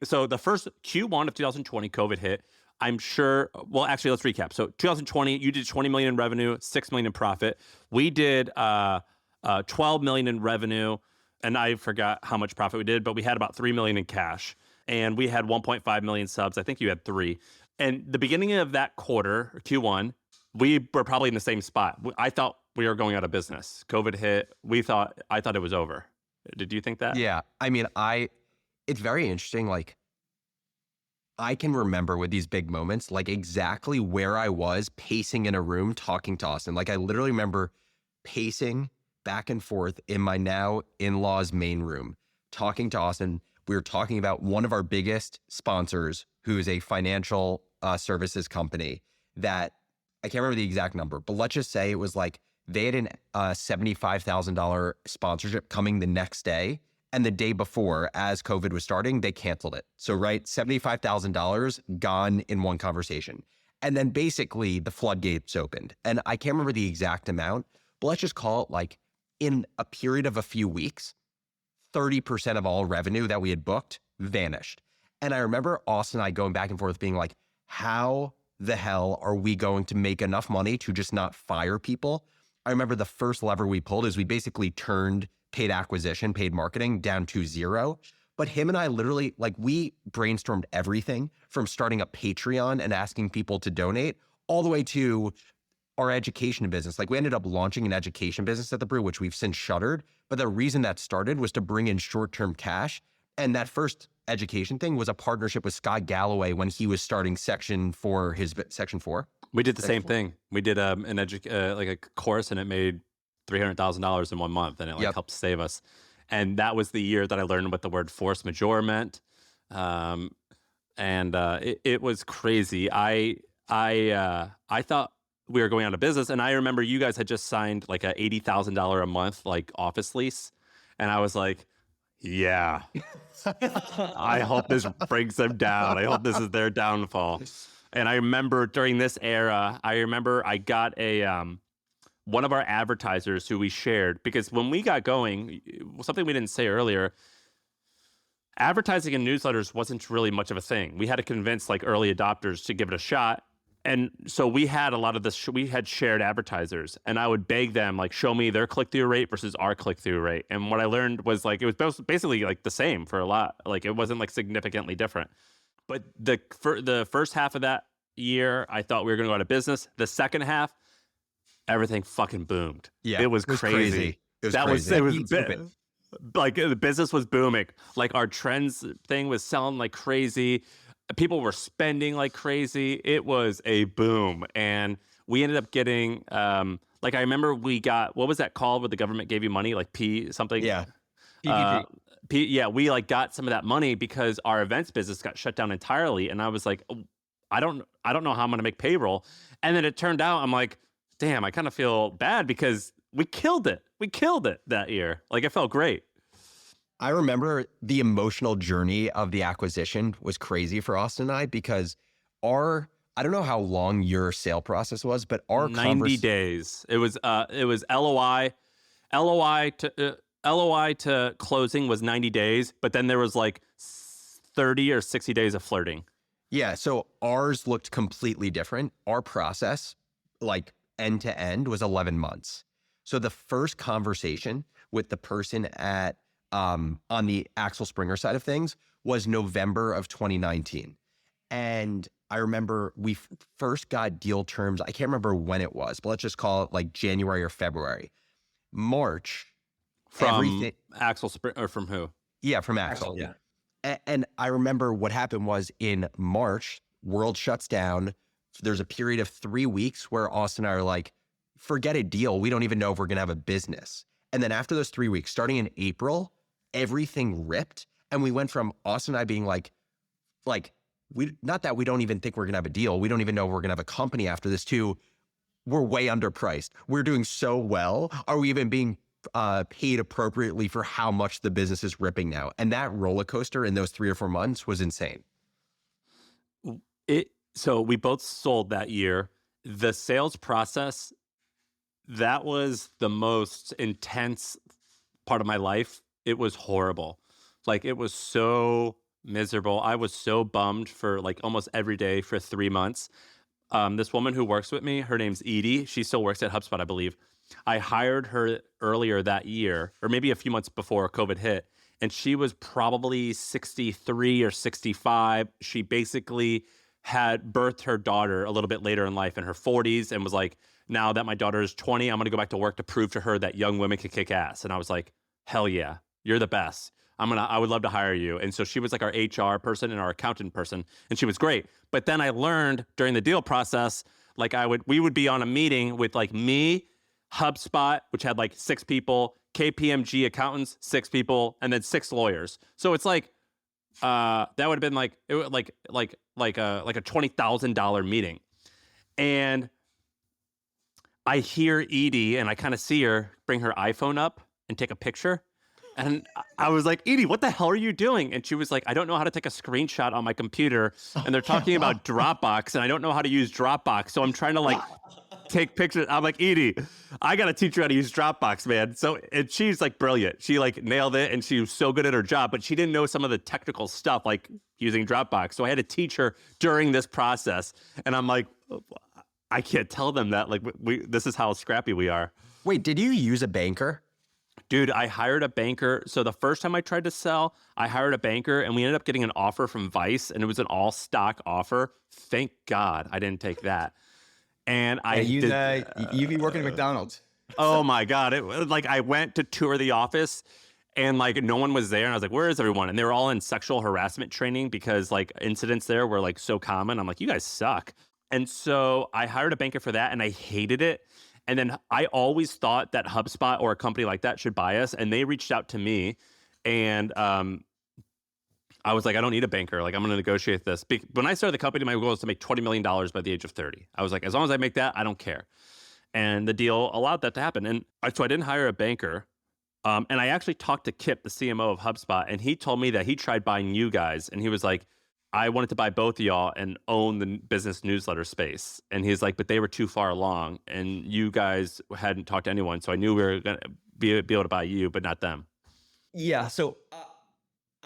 so the first Q1 of 2020, COVID hit. I'm sure, well, actually, let's recap. So 2020, you did 20 million in revenue, 6 million in profit. We did 12 million in revenue, and I forgot how much profit we did, but we had about 3 million in cash, and we had 1.5 million subs. I think you had 3. And the beginning of that quarter, Q1, we were probably in the same spot. I thought we were going out of business. COVID hit. I thought it was over. Did you think that? Yeah. I mean, it's very interesting. Like, I can remember with these big moments, like exactly where I was pacing in a room talking to Austin. Like, I literally remember pacing back and forth in my now in-laws main room, talking to Austin. We were talking about one of our biggest sponsors, who is a financial services company that I can't remember the exact number, but let's just say it was like they had a $75,000 sponsorship coming the next day. And the day before, as COVID was starting, they canceled it. So, right, $75,000 gone in one conversation. And then basically the floodgates opened. And I can't remember the exact amount, but let's just call it like in a period of a few weeks, 30% of all revenue that we had booked vanished. And I remember Austin and I going back and forth being like, how the hell are we going to make enough money to just not fire people? I remember the first lever we pulled is we basically turned paid acquisition, paid marketing down to 0. But him and I literally, like, we brainstormed everything from starting a Patreon and asking people to donate all the way to our education business. Like, we ended up launching an education business at the Brew, which we've since shuttered. But the reason that started was to bring in short-term cash. And that first education thing was a partnership with Scott Galloway when he was starting Section 4, Section 4. We did the same thing. We did like a course, and it made $300,000 in 1 month, and it helped save us. And that was the year that I learned what the word force majeure meant. It was crazy. I thought we were going out of business, and I remember you guys had just signed like a $80,000 a month like office lease, and I was like, yeah, I hope this brings them down. I hope this is their downfall. And I remember during this era, I got a one of our advertisers who we shared, because when we got going, something we didn't say earlier, advertising in newsletters wasn't really much of a thing. We had to convince like early adopters to give it a shot. And so we had a lot of this, we had shared advertisers, and I would beg them, like, show me their click-through rate versus our click-through rate. And what I learned was like, it was basically like the same for a lot. Like, it wasn't like significantly different. But the first half of that year, I thought we were going to go out of business. The second half, everything fucking boomed. Yeah, it was crazy. Like the business was booming. Like our trends thing was selling like crazy. People were spending like crazy. It was a boom. And we ended up getting, like I remember we got, what was that called where the government gave you money? Like P something? Yeah. PPP. We like got some of that money because our events business got shut down entirely. And I was like, oh, I don't know how I'm going to make payroll. And then it turned out, I'm like, damn, I kind of feel bad because we killed it. We killed it that year. Like, it felt great. I remember the emotional journey of the acquisition was crazy for Austin and I, because I don't know how long your sale process was, but our 90 days. It was LOI to closing was 90 days, but then there was like 30 or 60 days of flirting. Yeah, so ours looked completely different. Our process, like end to end, was 11 months. So the first conversation with the person at on the Axel Springer side of things was November of 2019. And I remember we first got deal terms. I can't remember when it was, but let's just call it like January or February. March. From Axel Springer, or from who? Yeah, from Axel. Yeah. And I remember what happened was in March, world shuts down. There's a period of 3 weeks where Austin and I are like, forget a deal. We don't even know if we're going to have a business. And then after those 3 weeks, starting in April, everything ripped. And we went from Austin and I being like, not that we don't even think we're going to have a deal. We don't even know if we're going to have a company after this, to we're way underpriced. We're doing so well. Are we even being paid appropriately for how much the business is ripping now? And that roller coaster in those 3 or 4 months was insane. So we both sold that year. The sales process, that was the most intense part of my life. It was horrible. Like, it was so miserable. I was so bummed for like almost every day for 3 months. This woman who works with me, her name's Edie. She still works at HubSpot, I believe. I hired her earlier that year, or maybe a few months before COVID hit, and she was probably 63 or 65. She basically had birthed her daughter a little bit later in life, in her 40s, and was like, now that my daughter is 20, I'm going to go back to work to prove to her that young women can kick ass. And I was like, hell yeah, you're the best. I would love to hire you. And so she was like our HR person and our accountant person, and she was great. But then I learned during the deal process, like we would be on a meeting with like me, HubSpot, which had like 6 people, KPMG accountants, 6 people, and then 6 lawyers. So it's like, that would have been like a $20,000 meeting. And I hear Edie, and I kind of see her bring her iPhone up and take a picture. And I was like, Edie, what the hell are you doing? And she was like, I don't know how to take a screenshot on my computer. And they're talking about Dropbox, and I don't know how to use Dropbox. So I'm trying to like take pictures. I'm like, Edie, I got to teach you how to use Dropbox, man. So she's like brilliant. She like nailed it, and she was so good at her job, but she didn't know some of the technical stuff like using Dropbox. So I had to teach her during this process. And I'm like, I can't tell them that. Like, this is how scrappy we are. Wait, did you use a banker? Dude, I hired a banker. So the first time I tried to sell, I hired a banker, and we ended up getting an offer from Vice, and it was an all stock offer. Thank God I didn't take that. And you'd be working at McDonald's. Oh my God. I went to tour the office, and like no one was there. And I was like, where is everyone? And they were all in sexual harassment training because like incidents there were like so common. I'm like, you guys suck. And so I hired a banker for that, and I hated it. And then I always thought that HubSpot or a company like that should buy us. And they reached out to me, and I was like, I don't need a banker. Like, I'm going to negotiate this. When I started the company, my goal was to make $20 million by the age of 30. I was like, as long as I make that, I don't care. And the deal allowed that to happen. And so I didn't hire a banker. And I actually talked to Kip, the CMO of HubSpot, and he told me that he tried buying you guys. And he was like, I wanted to buy both of y'all and own the business newsletter space. And he's like, but they were too far along, and you guys hadn't talked to anyone. So I knew we were going to be able to buy you, but not them. Yeah. So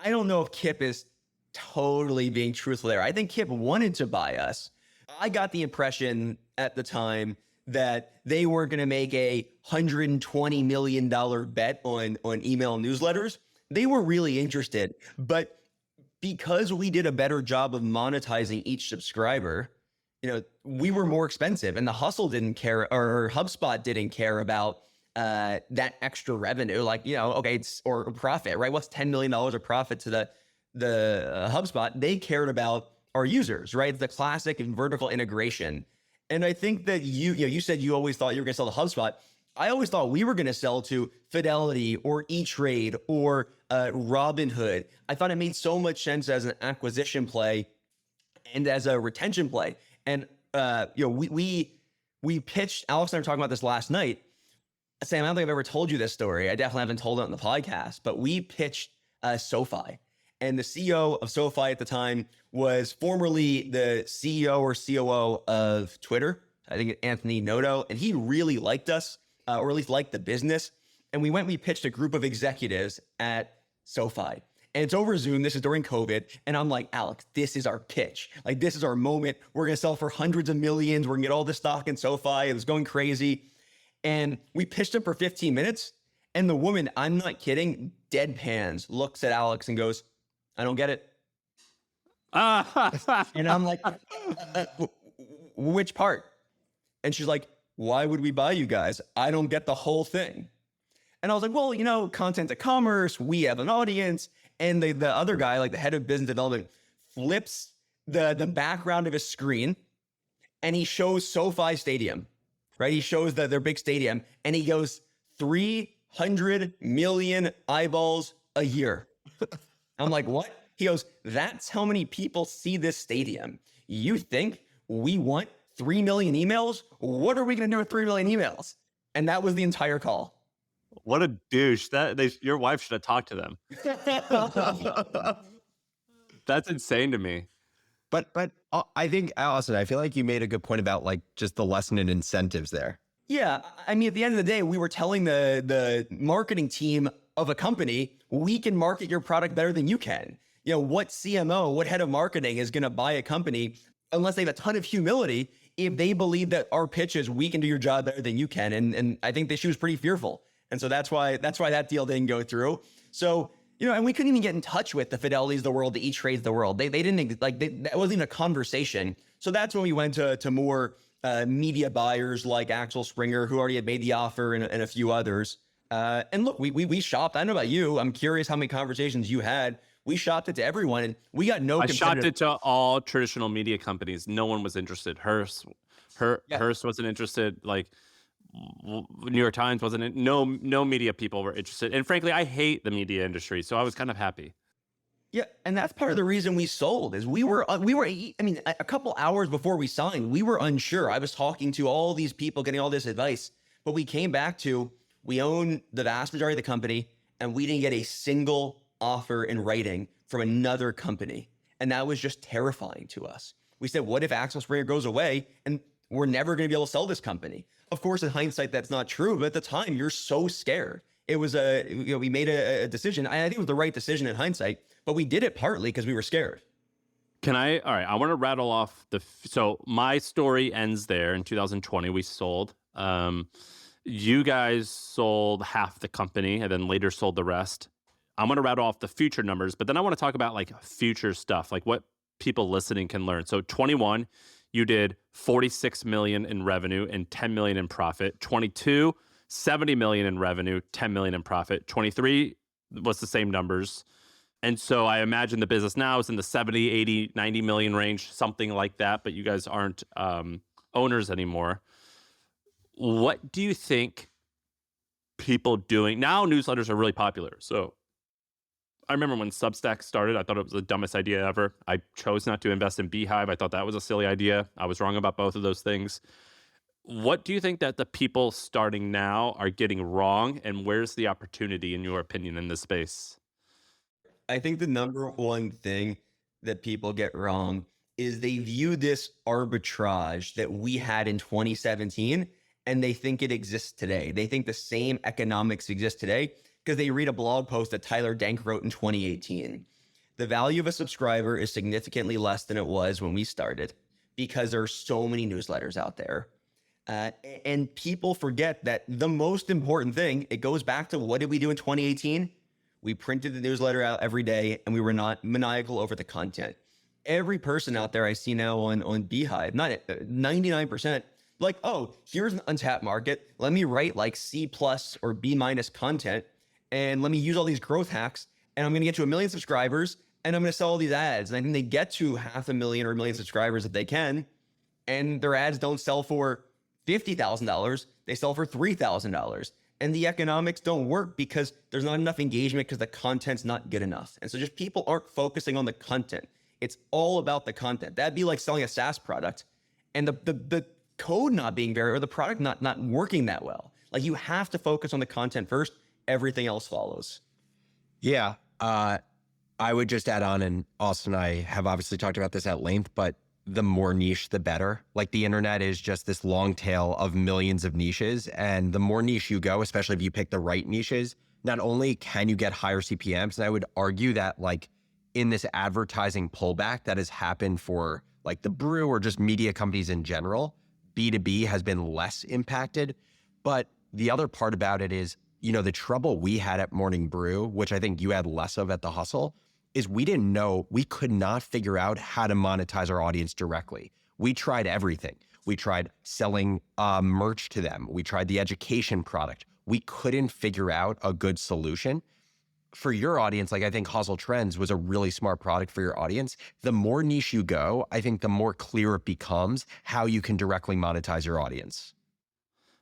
I don't know if Kip is totally being truthful there. I think Kip wanted to buy us. I got the impression at the time that they were going to make a $120 million bet on email newsletters. They were really interested, but because we did a better job of monetizing each subscriber, we were more expensive, and the hustle didn't care, or HubSpot didn't care about that extra revenue, or profit, right? What's $10 million of profit to the HubSpot? They cared about our users, right? The classic vertical integration. And I think that you said you always thought you were going to sell to HubSpot. I always thought we were going to sell to Fidelity or E-Trade or Robinhood. I thought it made so much sense as an acquisition play and as a retention play. And we pitched. Alex and I were talking about this last night. Sam, I don't think I've ever told you this story. I definitely haven't told it on the podcast, but we pitched SoFi. And the CEO of SoFi at the time was formerly the CEO or COO of Twitter. I think Anthony Noto, and he really liked us, or at least liked the business. And we pitched a group of executives at SoFi. And it's over Zoom. This is during COVID. And I'm like, Alex, this is our pitch. Like, this is our moment. We're going to sell for hundreds of millions. We're going to get all this stock in SoFi. It was going crazy. And we pitched them for 15 minutes. And the woman, I'm not kidding, deadpans, looks at Alex and goes, I don't get it. And I'm like, which part? And she's like, why would we buy you guys? I don't get the whole thing. And I was like, well, content to commerce, we have an audience. And the other guy, like the head of business development, flips the background of his screen and he shows SoFi Stadium, right? He shows their big stadium and he goes, 300 million eyeballs a year. I'm like, what? He goes, that's how many people see this stadium. You think we want 3 million emails? What are we going to do with 3 million emails? And that was the entire call. What a douche. Your wife should have talked to them. That's insane to me. But I think, Allison, I feel like you made a good point about like just the lesson in incentives there. Yeah. I mean, at the end of the day, we were telling the marketing team of a company, we can market your product better than you can. What CMO, what head of marketing is going to buy a company unless they have a ton of humility if they believe that our pitch is, we can do your job better than you can. And I think that she was pretty fearful. And so that's why that deal didn't go through. So, and we couldn't even get in touch with the Fidelities of the world, the E-Trades of the world. They didn't that wasn't even a conversation. So that's when we went to more media buyers like Axel Springer, who already had made the offer, and a few others. And look, we shopped. I don't know about you. I'm curious how many conversations you had. We shopped it to everyone, and we got no. I shopped it to all traditional media companies. No one was interested. Hearst wasn't interested. Like New York Times wasn't. No media people were interested. And frankly, I hate the media industry, so I was kind of happy. Yeah, and that's part of the reason we sold is we were. I mean, a couple hours before we signed, we were unsure. I was talking to all these people, getting all this advice, but we came back to we own the vast majority of the company, and we didn't get a single offer in writing from another company. And that was just terrifying to us. We said, what if Axel Springer goes away and we're never going to be able to sell this company? Of course, in hindsight, that's not true. But at the time, you're so scared. It was we made a decision. I think it was the right decision in hindsight, but we did it partly because we were scared. All right. I want to rattle off so my story ends there in 2020. We sold. You guys sold half the company and then later sold the rest. I'm going to rattle off the future numbers, but then I want to talk about like future stuff, like what people listening can learn. So 21, you did 46 million in revenue and 10 million in profit. 22, 70 million in revenue, 10 million in profit. 23 was the same numbers. And so I imagine the business now is in the 70, 80, 90 million range, something like that, but you guys aren't owners anymore. What do you think people doing now? Newsletters are really popular. So I remember when Substack started, I thought it was the dumbest idea ever. I chose not to invest in Beehive. I thought that was a silly idea. I was wrong about both of those things. What do you think that the people starting now are getting wrong, and where's the opportunity, in your opinion, in this space? I think the number one thing that people get wrong is they view this arbitrage that we had in 2017 and they think it exists today. They think the same economics exist today because they read a blog post that Tyler Dank wrote in 2018. The value of a subscriber is significantly less than it was when we started because there are so many newsletters out there. And people forget that the most important thing, it goes back to what did we do in 2018? We printed the newsletter out every day and we were not maniacal over the content. Every person out there I see now on Beehive, not 99%, like, oh, here's an untapped market. Let me write like C plus or B minus content and let me use all these growth hacks and I'm going to get to 1 million subscribers and I'm going to sell all these ads. And I think they get to 500,000 or 1 million subscribers if they can. And their ads don't sell for $50,000, they sell for $3,000. And the economics don't work because there's not enough engagement because the content's not good enough. And so just people aren't focusing on the content. It's all about the content. That'd be like selling a SaaS product and the code not being very, or the product not working that well. Like you have to focus on the content first, everything else follows. Yeah. I would just add on, and Austin and I have obviously talked about this at length, but the more niche, the better. Like the internet is just this long tail of millions of niches. And the more niche you go, especially if you pick the right niches, not only can you get higher CPMs, and I would argue that like in this advertising pullback that has happened for like the brew or just media companies in general, B2B has been less impacted. But the other part about it is, you know, the trouble we had at Morning Brew, which I think you had less of at The Hustle, is we didn't know, we could not figure out how to monetize our audience directly. We tried everything. We tried selling merch to them. We tried the education product. We couldn't figure out a good solution. For your audience, like I think Hustle Trends was a really smart product for your audience. The more niche you go, I think the more clear it becomes how you can directly monetize your audience.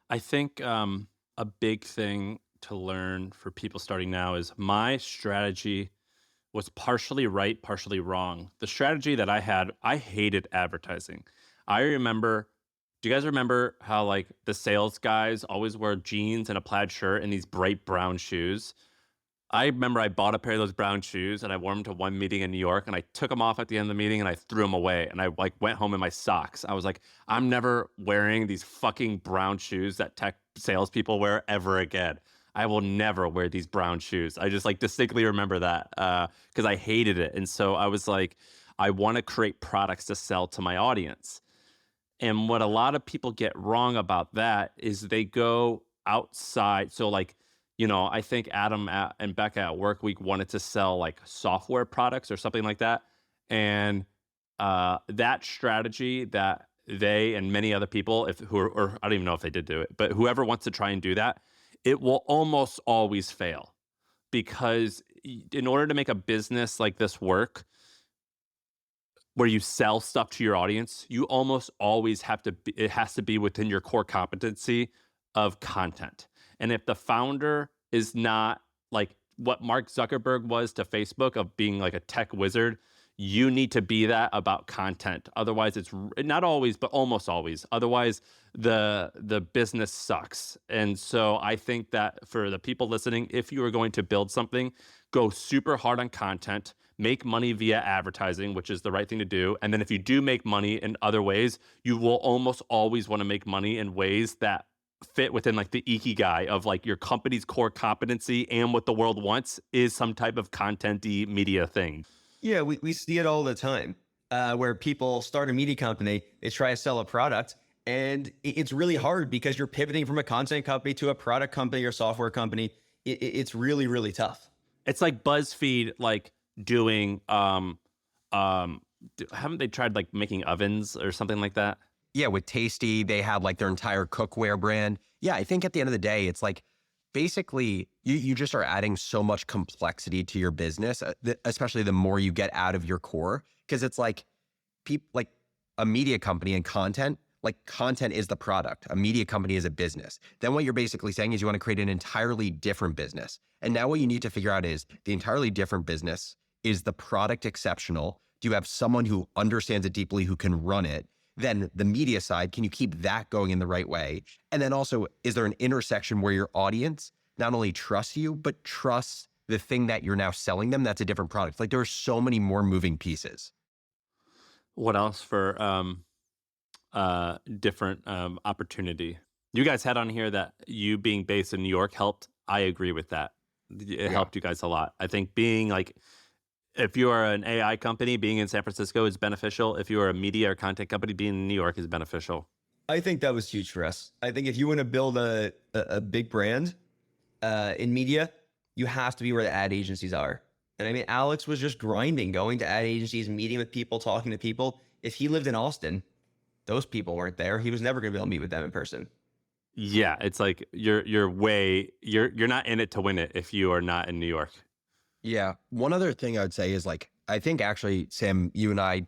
I think a big thing to learn for people starting now is my strategy was partially right, partially wrong. The strategy that I had, I hated advertising. I remember, do you guys remember how like the sales guys always wear jeans and a plaid shirt and these bright brown shoes? I remember I bought a pair of those brown shoes and I wore them to one meeting in New York and I took them off at the end of the meeting and I threw them away and I like went home in my socks. I was like, I'm never wearing these fucking brown shoes that tech salespeople wear ever again. I will never wear these brown shoes. I just like distinctly remember that because I hated it. And so I was like, I want to create products to sell to my audience. And what a lot of people get wrong about that is they go outside. So like, you know, I think Adam and Becca at Workweek wanted to sell like software products or something like that. And that strategy that they and many other people, or I don't even know if they did do it, but whoever wants to try and do that, it will almost always fail because in order to make a business like this work, where you sell stuff to your audience, you almost always have to be, it has to be within your core competency of content. And if the founder is not like what Mark Zuckerberg was to Facebook of being like a tech wizard, you need to be that about content. Otherwise, it's not always, but almost always. Otherwise, the business sucks. And so I think that for the people listening, if you are going to build something, go super hard on content, make money via advertising, which is the right thing to do. And then if you do make money in other ways, you will almost always want to make money in ways that fit within like the ikigai of like your company's core competency and what the world wants is some type of content-y media thing. Yeah, we see it all the time where people start a media company, they try to sell a product, and it's really hard because you're pivoting from a content company to a product company or software company. It's really, really tough. It's like BuzzFeed, like doing, haven't they tried like making ovens or something like that? Yeah, with Tasty, they have like their entire cookware brand. Yeah, I think at the end of the day, it's like basically you just are adding so much complexity to your business, especially the more you get out of your core. Because it's like people like a media company and content, like content is the product. A media company is a business. Then what you're basically saying is you want to create an entirely different business. And now what you need to figure out is the entirely different business. Is the product exceptional? Do you have someone who understands it deeply, who can run it? Then the media side, can you keep that going in the right way? And then also, is there an intersection where your audience not only trusts you, but trusts the thing that you're now selling them that's a different product? Like there are so many more moving pieces. What else for different opportunity? You guys had on here that you being based in New York helped. I agree with that. It helped you guys a lot. I think being like, if you are an AI company, being in San Francisco is beneficial. If you are a media or content company, being in New York is beneficial. I think that was huge for us. I think if you want to build a big brand in media, you have to be where the ad agencies are. And I mean, Alex was just grinding, going to ad agencies, meeting with people, talking to people. If he lived in Austin, those people weren't there. He was never going to be able to meet with them in person. Yeah, it's like you're not in it to win it if you are not in New York. Yeah. One other thing I would say is like, I think actually, Sam, you and I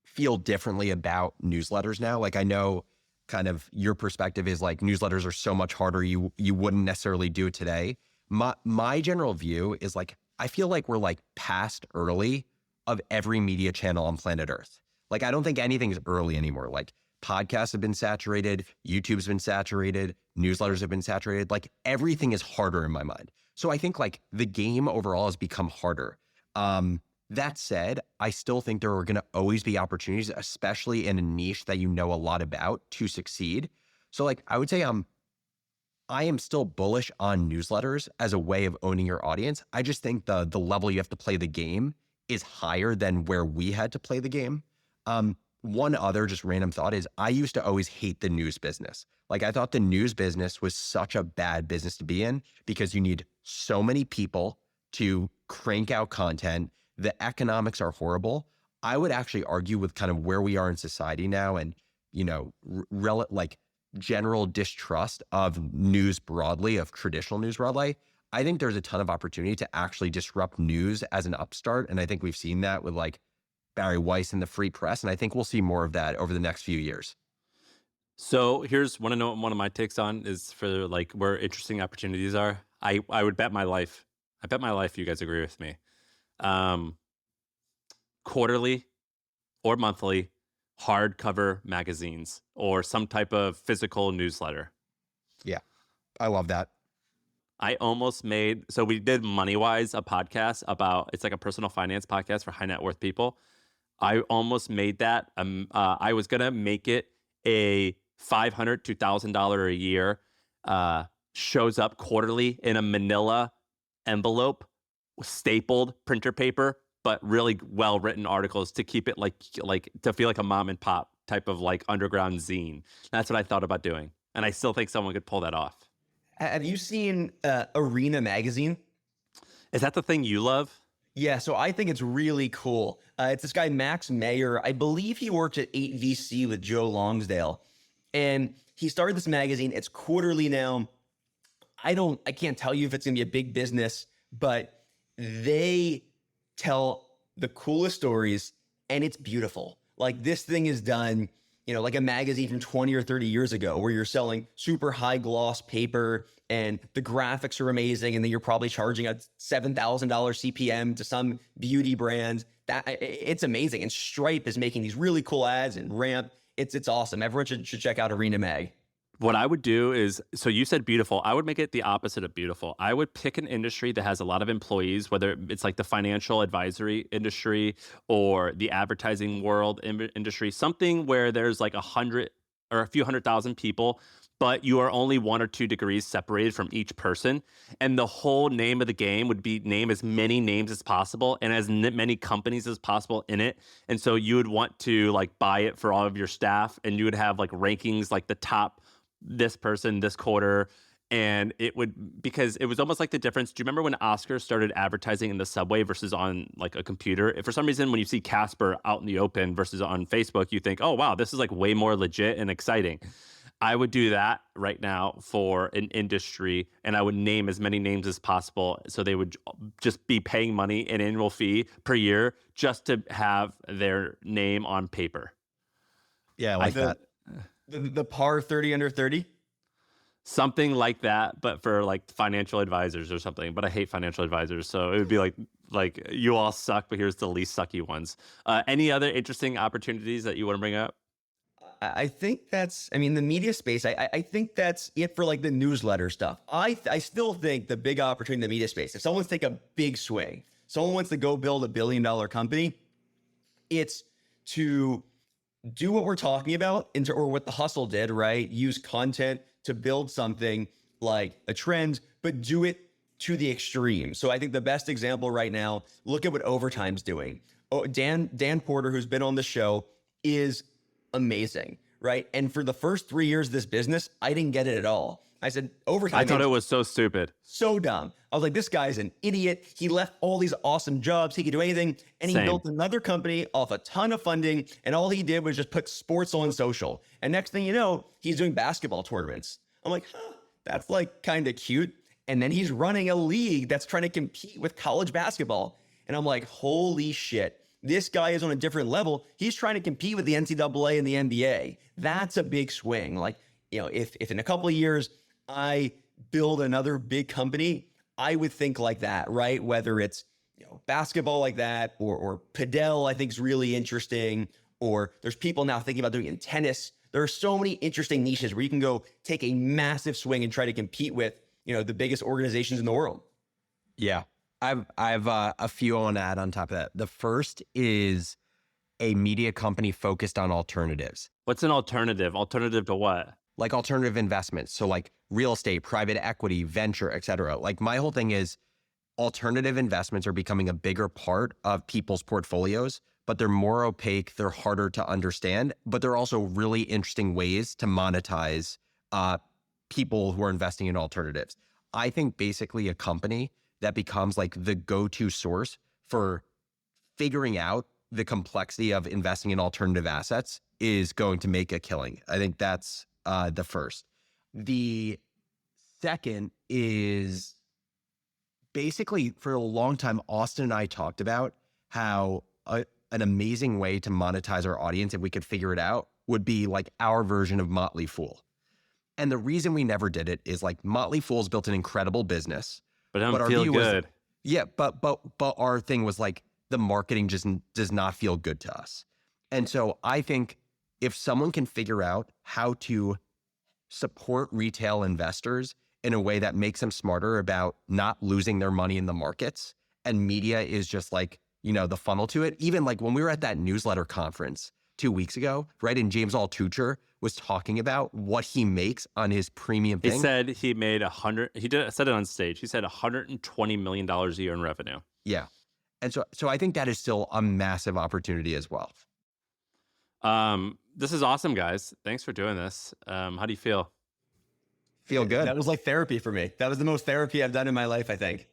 feel differently about newsletters now. Like I know kind of your perspective is like newsletters are so much harder. You wouldn't necessarily do it today. My general view is like, I feel like we're like past early of every media channel on planet Earth. Like, I don't think anything's early anymore. Like podcasts have been saturated, YouTube's been saturated, newsletters have been saturated. Like everything is harder in my mind. So I think like the game overall has become harder. That said, I still think there are going to always be opportunities, especially in a niche that you know a lot about, to succeed. So like I would say I am still bullish on newsletters as a way of owning your audience. I just think the level you have to play the game is higher than where we had to play the game. One other just random thought is I used to always hate the news business. Like I thought the news business was such a bad business to be in because you need so many people to crank out content. The economics are horrible. I would actually argue with kind of where we are in society now and, you know, like general distrust of news broadly, of traditional news broadly. I think there's a ton of opportunity to actually disrupt news as an upstart. And I think we've seen that with like Barry Weiss and the Free Press. And I think we'll see more of that over the next few years. So here's one of my takes on is for like where interesting opportunities are. I would bet my life. I bet my life you guys agree with me. Quarterly or monthly hardcover magazines or some type of physical newsletter. Yeah, I love that. I almost made, so we did MoneyWise, a podcast about, it's like a personal finance podcast for high net worth people. I almost made that. I was going to make it a $500 to $1,000 a year, shows up quarterly in a manila envelope, stapled printer paper, but really well-written articles to keep it like to feel like a mom and pop type of like underground zine. That's what I thought about doing. And I still think someone could pull that off. Have you seen Arena magazine? Is that the thing you love? Yeah, so I think it's really cool. It's this guy, Max Mayer. I believe he worked at 8VC with Joe Longsdale. And he started this magazine. It's quarterly now. I can't tell you if it's going to be a big business, but they tell the coolest stories and it's beautiful. Like this thing is done, you know, like a magazine from 20 or 30 years ago where you're selling super high gloss paper and the graphics are amazing. And then you're probably charging a $7,000 CPM to some beauty brand. It's amazing. And Stripe is making these really cool ads and Ramp. It's awesome. Everyone should check out Arena Mag. What I would do is, so you said beautiful. I would make it the opposite of beautiful. I would pick an industry that has a lot of employees, whether it's like the financial advisory industry or the advertising world industry, something where there's like 100 or a few 100,000 people, but you are only 1 or 2 degrees separated from each person. And the whole name of the game would be name as many names as possible and as many companies as possible in it. And so you would want to like buy it for all of your staff and you would have like rankings like the top this person, this quarter, and it would, because it was almost like the difference. Do you remember when Oscar started advertising in the subway versus on like a computer? If for some reason, when you see Casper out in the open versus on Facebook, you think, oh, wow, this is like way more legit and exciting. I would do that right now for an industry, and I would name as many names as possible. So they would just be paying money, an annual fee per year, just to have their name on paper. Yeah, I like that. The par 30 under 30. Something like that, but for like financial advisors or something. But I hate financial advisors, so it would be like you all suck, but here's the least sucky ones. Any other interesting opportunities that you want to bring up? I think that's, I mean, the media space, I think that's it for like the newsletter stuff. I still think the big opportunity in the media space, if someone's take a big swing, someone wants to go build $1 billion company, it's to do what we're talking about or what the hustle did, right? Use content to build something like a trend, but do it to the extreme. So I think the best example right now, look at what Overtime's doing. Oh, Dan Porter, who's been on the show, is amazing, right? And for the first 3 years of this business, I didn't get it at all. I said, Overtime. I thought it was so stupid. So dumb. I was like, this guy's an idiot. He left all these awesome jobs. He could do anything. And he Same. built another company off a ton of funding. And all he did was just put sports on social. And next thing you know, he's doing basketball tournaments. I'm like, that's like kind of cute. And then he's running a league that's trying to compete with college basketball. And I'm like, holy shit. This guy is on a different level. He's trying to compete with the NCAA and the NBA. That's a big swing. Like, you know, if in a couple of years I build another big company, I would think like that, right? Whether it's, you know, basketball like that, or padel, I think is really interesting. Or there's people now thinking about doing it in tennis. There are so many interesting niches where you can go take a massive swing and try to compete with, you know, the biggest organizations in the world. Yeah. I've a few I want to add on top of that. The first is a media company focused on alternatives. What's an alternative? Alternative to what? Like alternative investments. So like real estate, private equity, venture, et cetera. Like my whole thing is alternative investments are becoming a bigger part of people's portfolios, but they're more opaque. They're harder to understand, but they're also really interesting ways to monetize people who are investing in alternatives. I think basically a company that becomes like the go-to source for figuring out the complexity of investing in alternative assets is going to make a killing. I think that's the first. The second is basically for a long time, Austin and I talked about how an amazing way to monetize our audience, if we could figure it out, would be like our version of Motley Fool. And the reason we never did it is like Motley Fool's built an incredible business. But I don't feel good. But our thing was like the marketing just does not feel good to us. And so I think if someone can figure out how to support retail investors in a way that makes them smarter about not losing their money in the markets, and media is just like, you know, the funnel to it. Even like when we were at that newsletter conference 2 weeks ago, right? And James Altucher was talking about what he makes on his premium thing. He said he made said it on stage. He said $120 million a year in revenue. Yeah. And so I think that is still a massive opportunity as well. This is awesome, guys. Thanks for doing this. How do you feel? Feel good. That was like therapy for me. That was the most therapy I've done in my life, I think.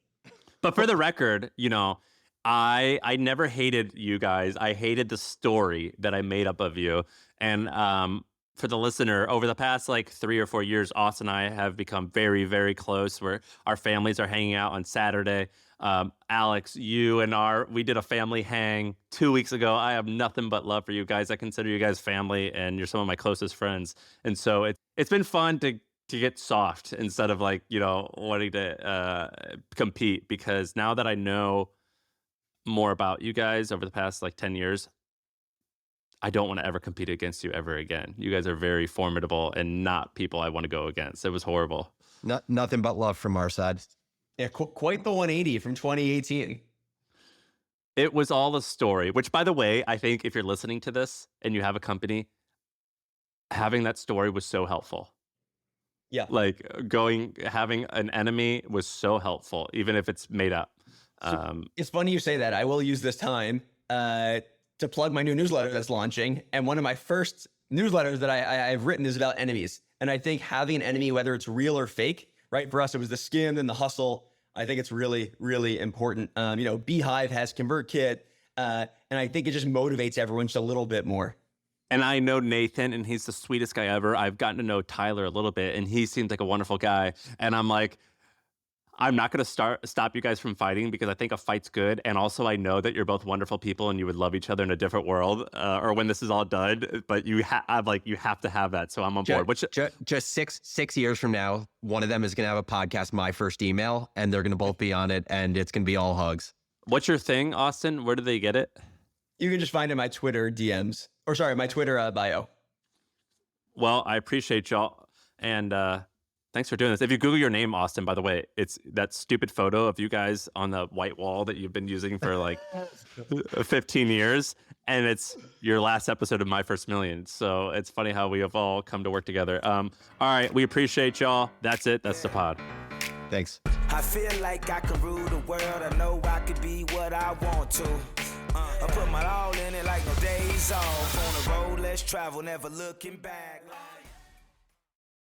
But for the record, you know, I never hated you guys. I hated the story that I made up of you. And for the listener, over the past like 3 or 4 years, Austin and I have become very, very close, where our families are hanging out on Saturday. Alex, we did a family hang 2 weeks ago. I have nothing but love for you guys. I consider you guys family, and you're some of my closest friends. And so it's been fun to get soft instead of like, you know, wanting to compete, because now that I know more about you guys over the past like 10 years, I don't want to ever compete against you ever again. You guys are very formidable and not people I want to go against. It was horrible. Nothing but love from our side. Yeah, quite the 180 from 2018. It was all a story, which, by the way, I think if you're listening to this and you have a company, having that story was so helpful. Yeah. Like having an enemy was so helpful, even if it's made up. It's funny you say that. I will use this time to plug my new newsletter that's launching. And one of my first newsletters that I've written is about enemies. And I think having an enemy, whether it's real or fake, right? For us, it was the skim and the hustle. I think it's really, really important. You know, Beehive has ConvertKit. And I think it just motivates everyone just a little bit more. And I know Nathan, and he's the sweetest guy ever. I've gotten to know Tyler a little bit, and he seems like a wonderful guy. And I'm like, I'm not going to stop you guys from fighting because I think a fight's good. And also, I know that you're both wonderful people and you would love each other in a different world or when this is all done. But you have to have that. So I'm on board. Just six years from now, one of them is going to have a podcast, My First Email, and they're going to both be on it. And it's going to be all hugs. What's your thing, Austin? Where do they get it? You can just find it in my Twitter DMs. Or sorry, my Twitter bio. Well, I appreciate y'all. And thanks for doing this. If you Google your name, Austin, by the way, it's that stupid photo of you guys on the white wall that you've been using for like 15 years. And it's your last episode of My First Million. So it's funny how we have all come to work together. All right. We appreciate y'all. That's it. That's the pod. Thanks. I feel like I can rule the world. I know I can be what I want to. I put my all in it like no days off. On the road, let's travel, never looking back.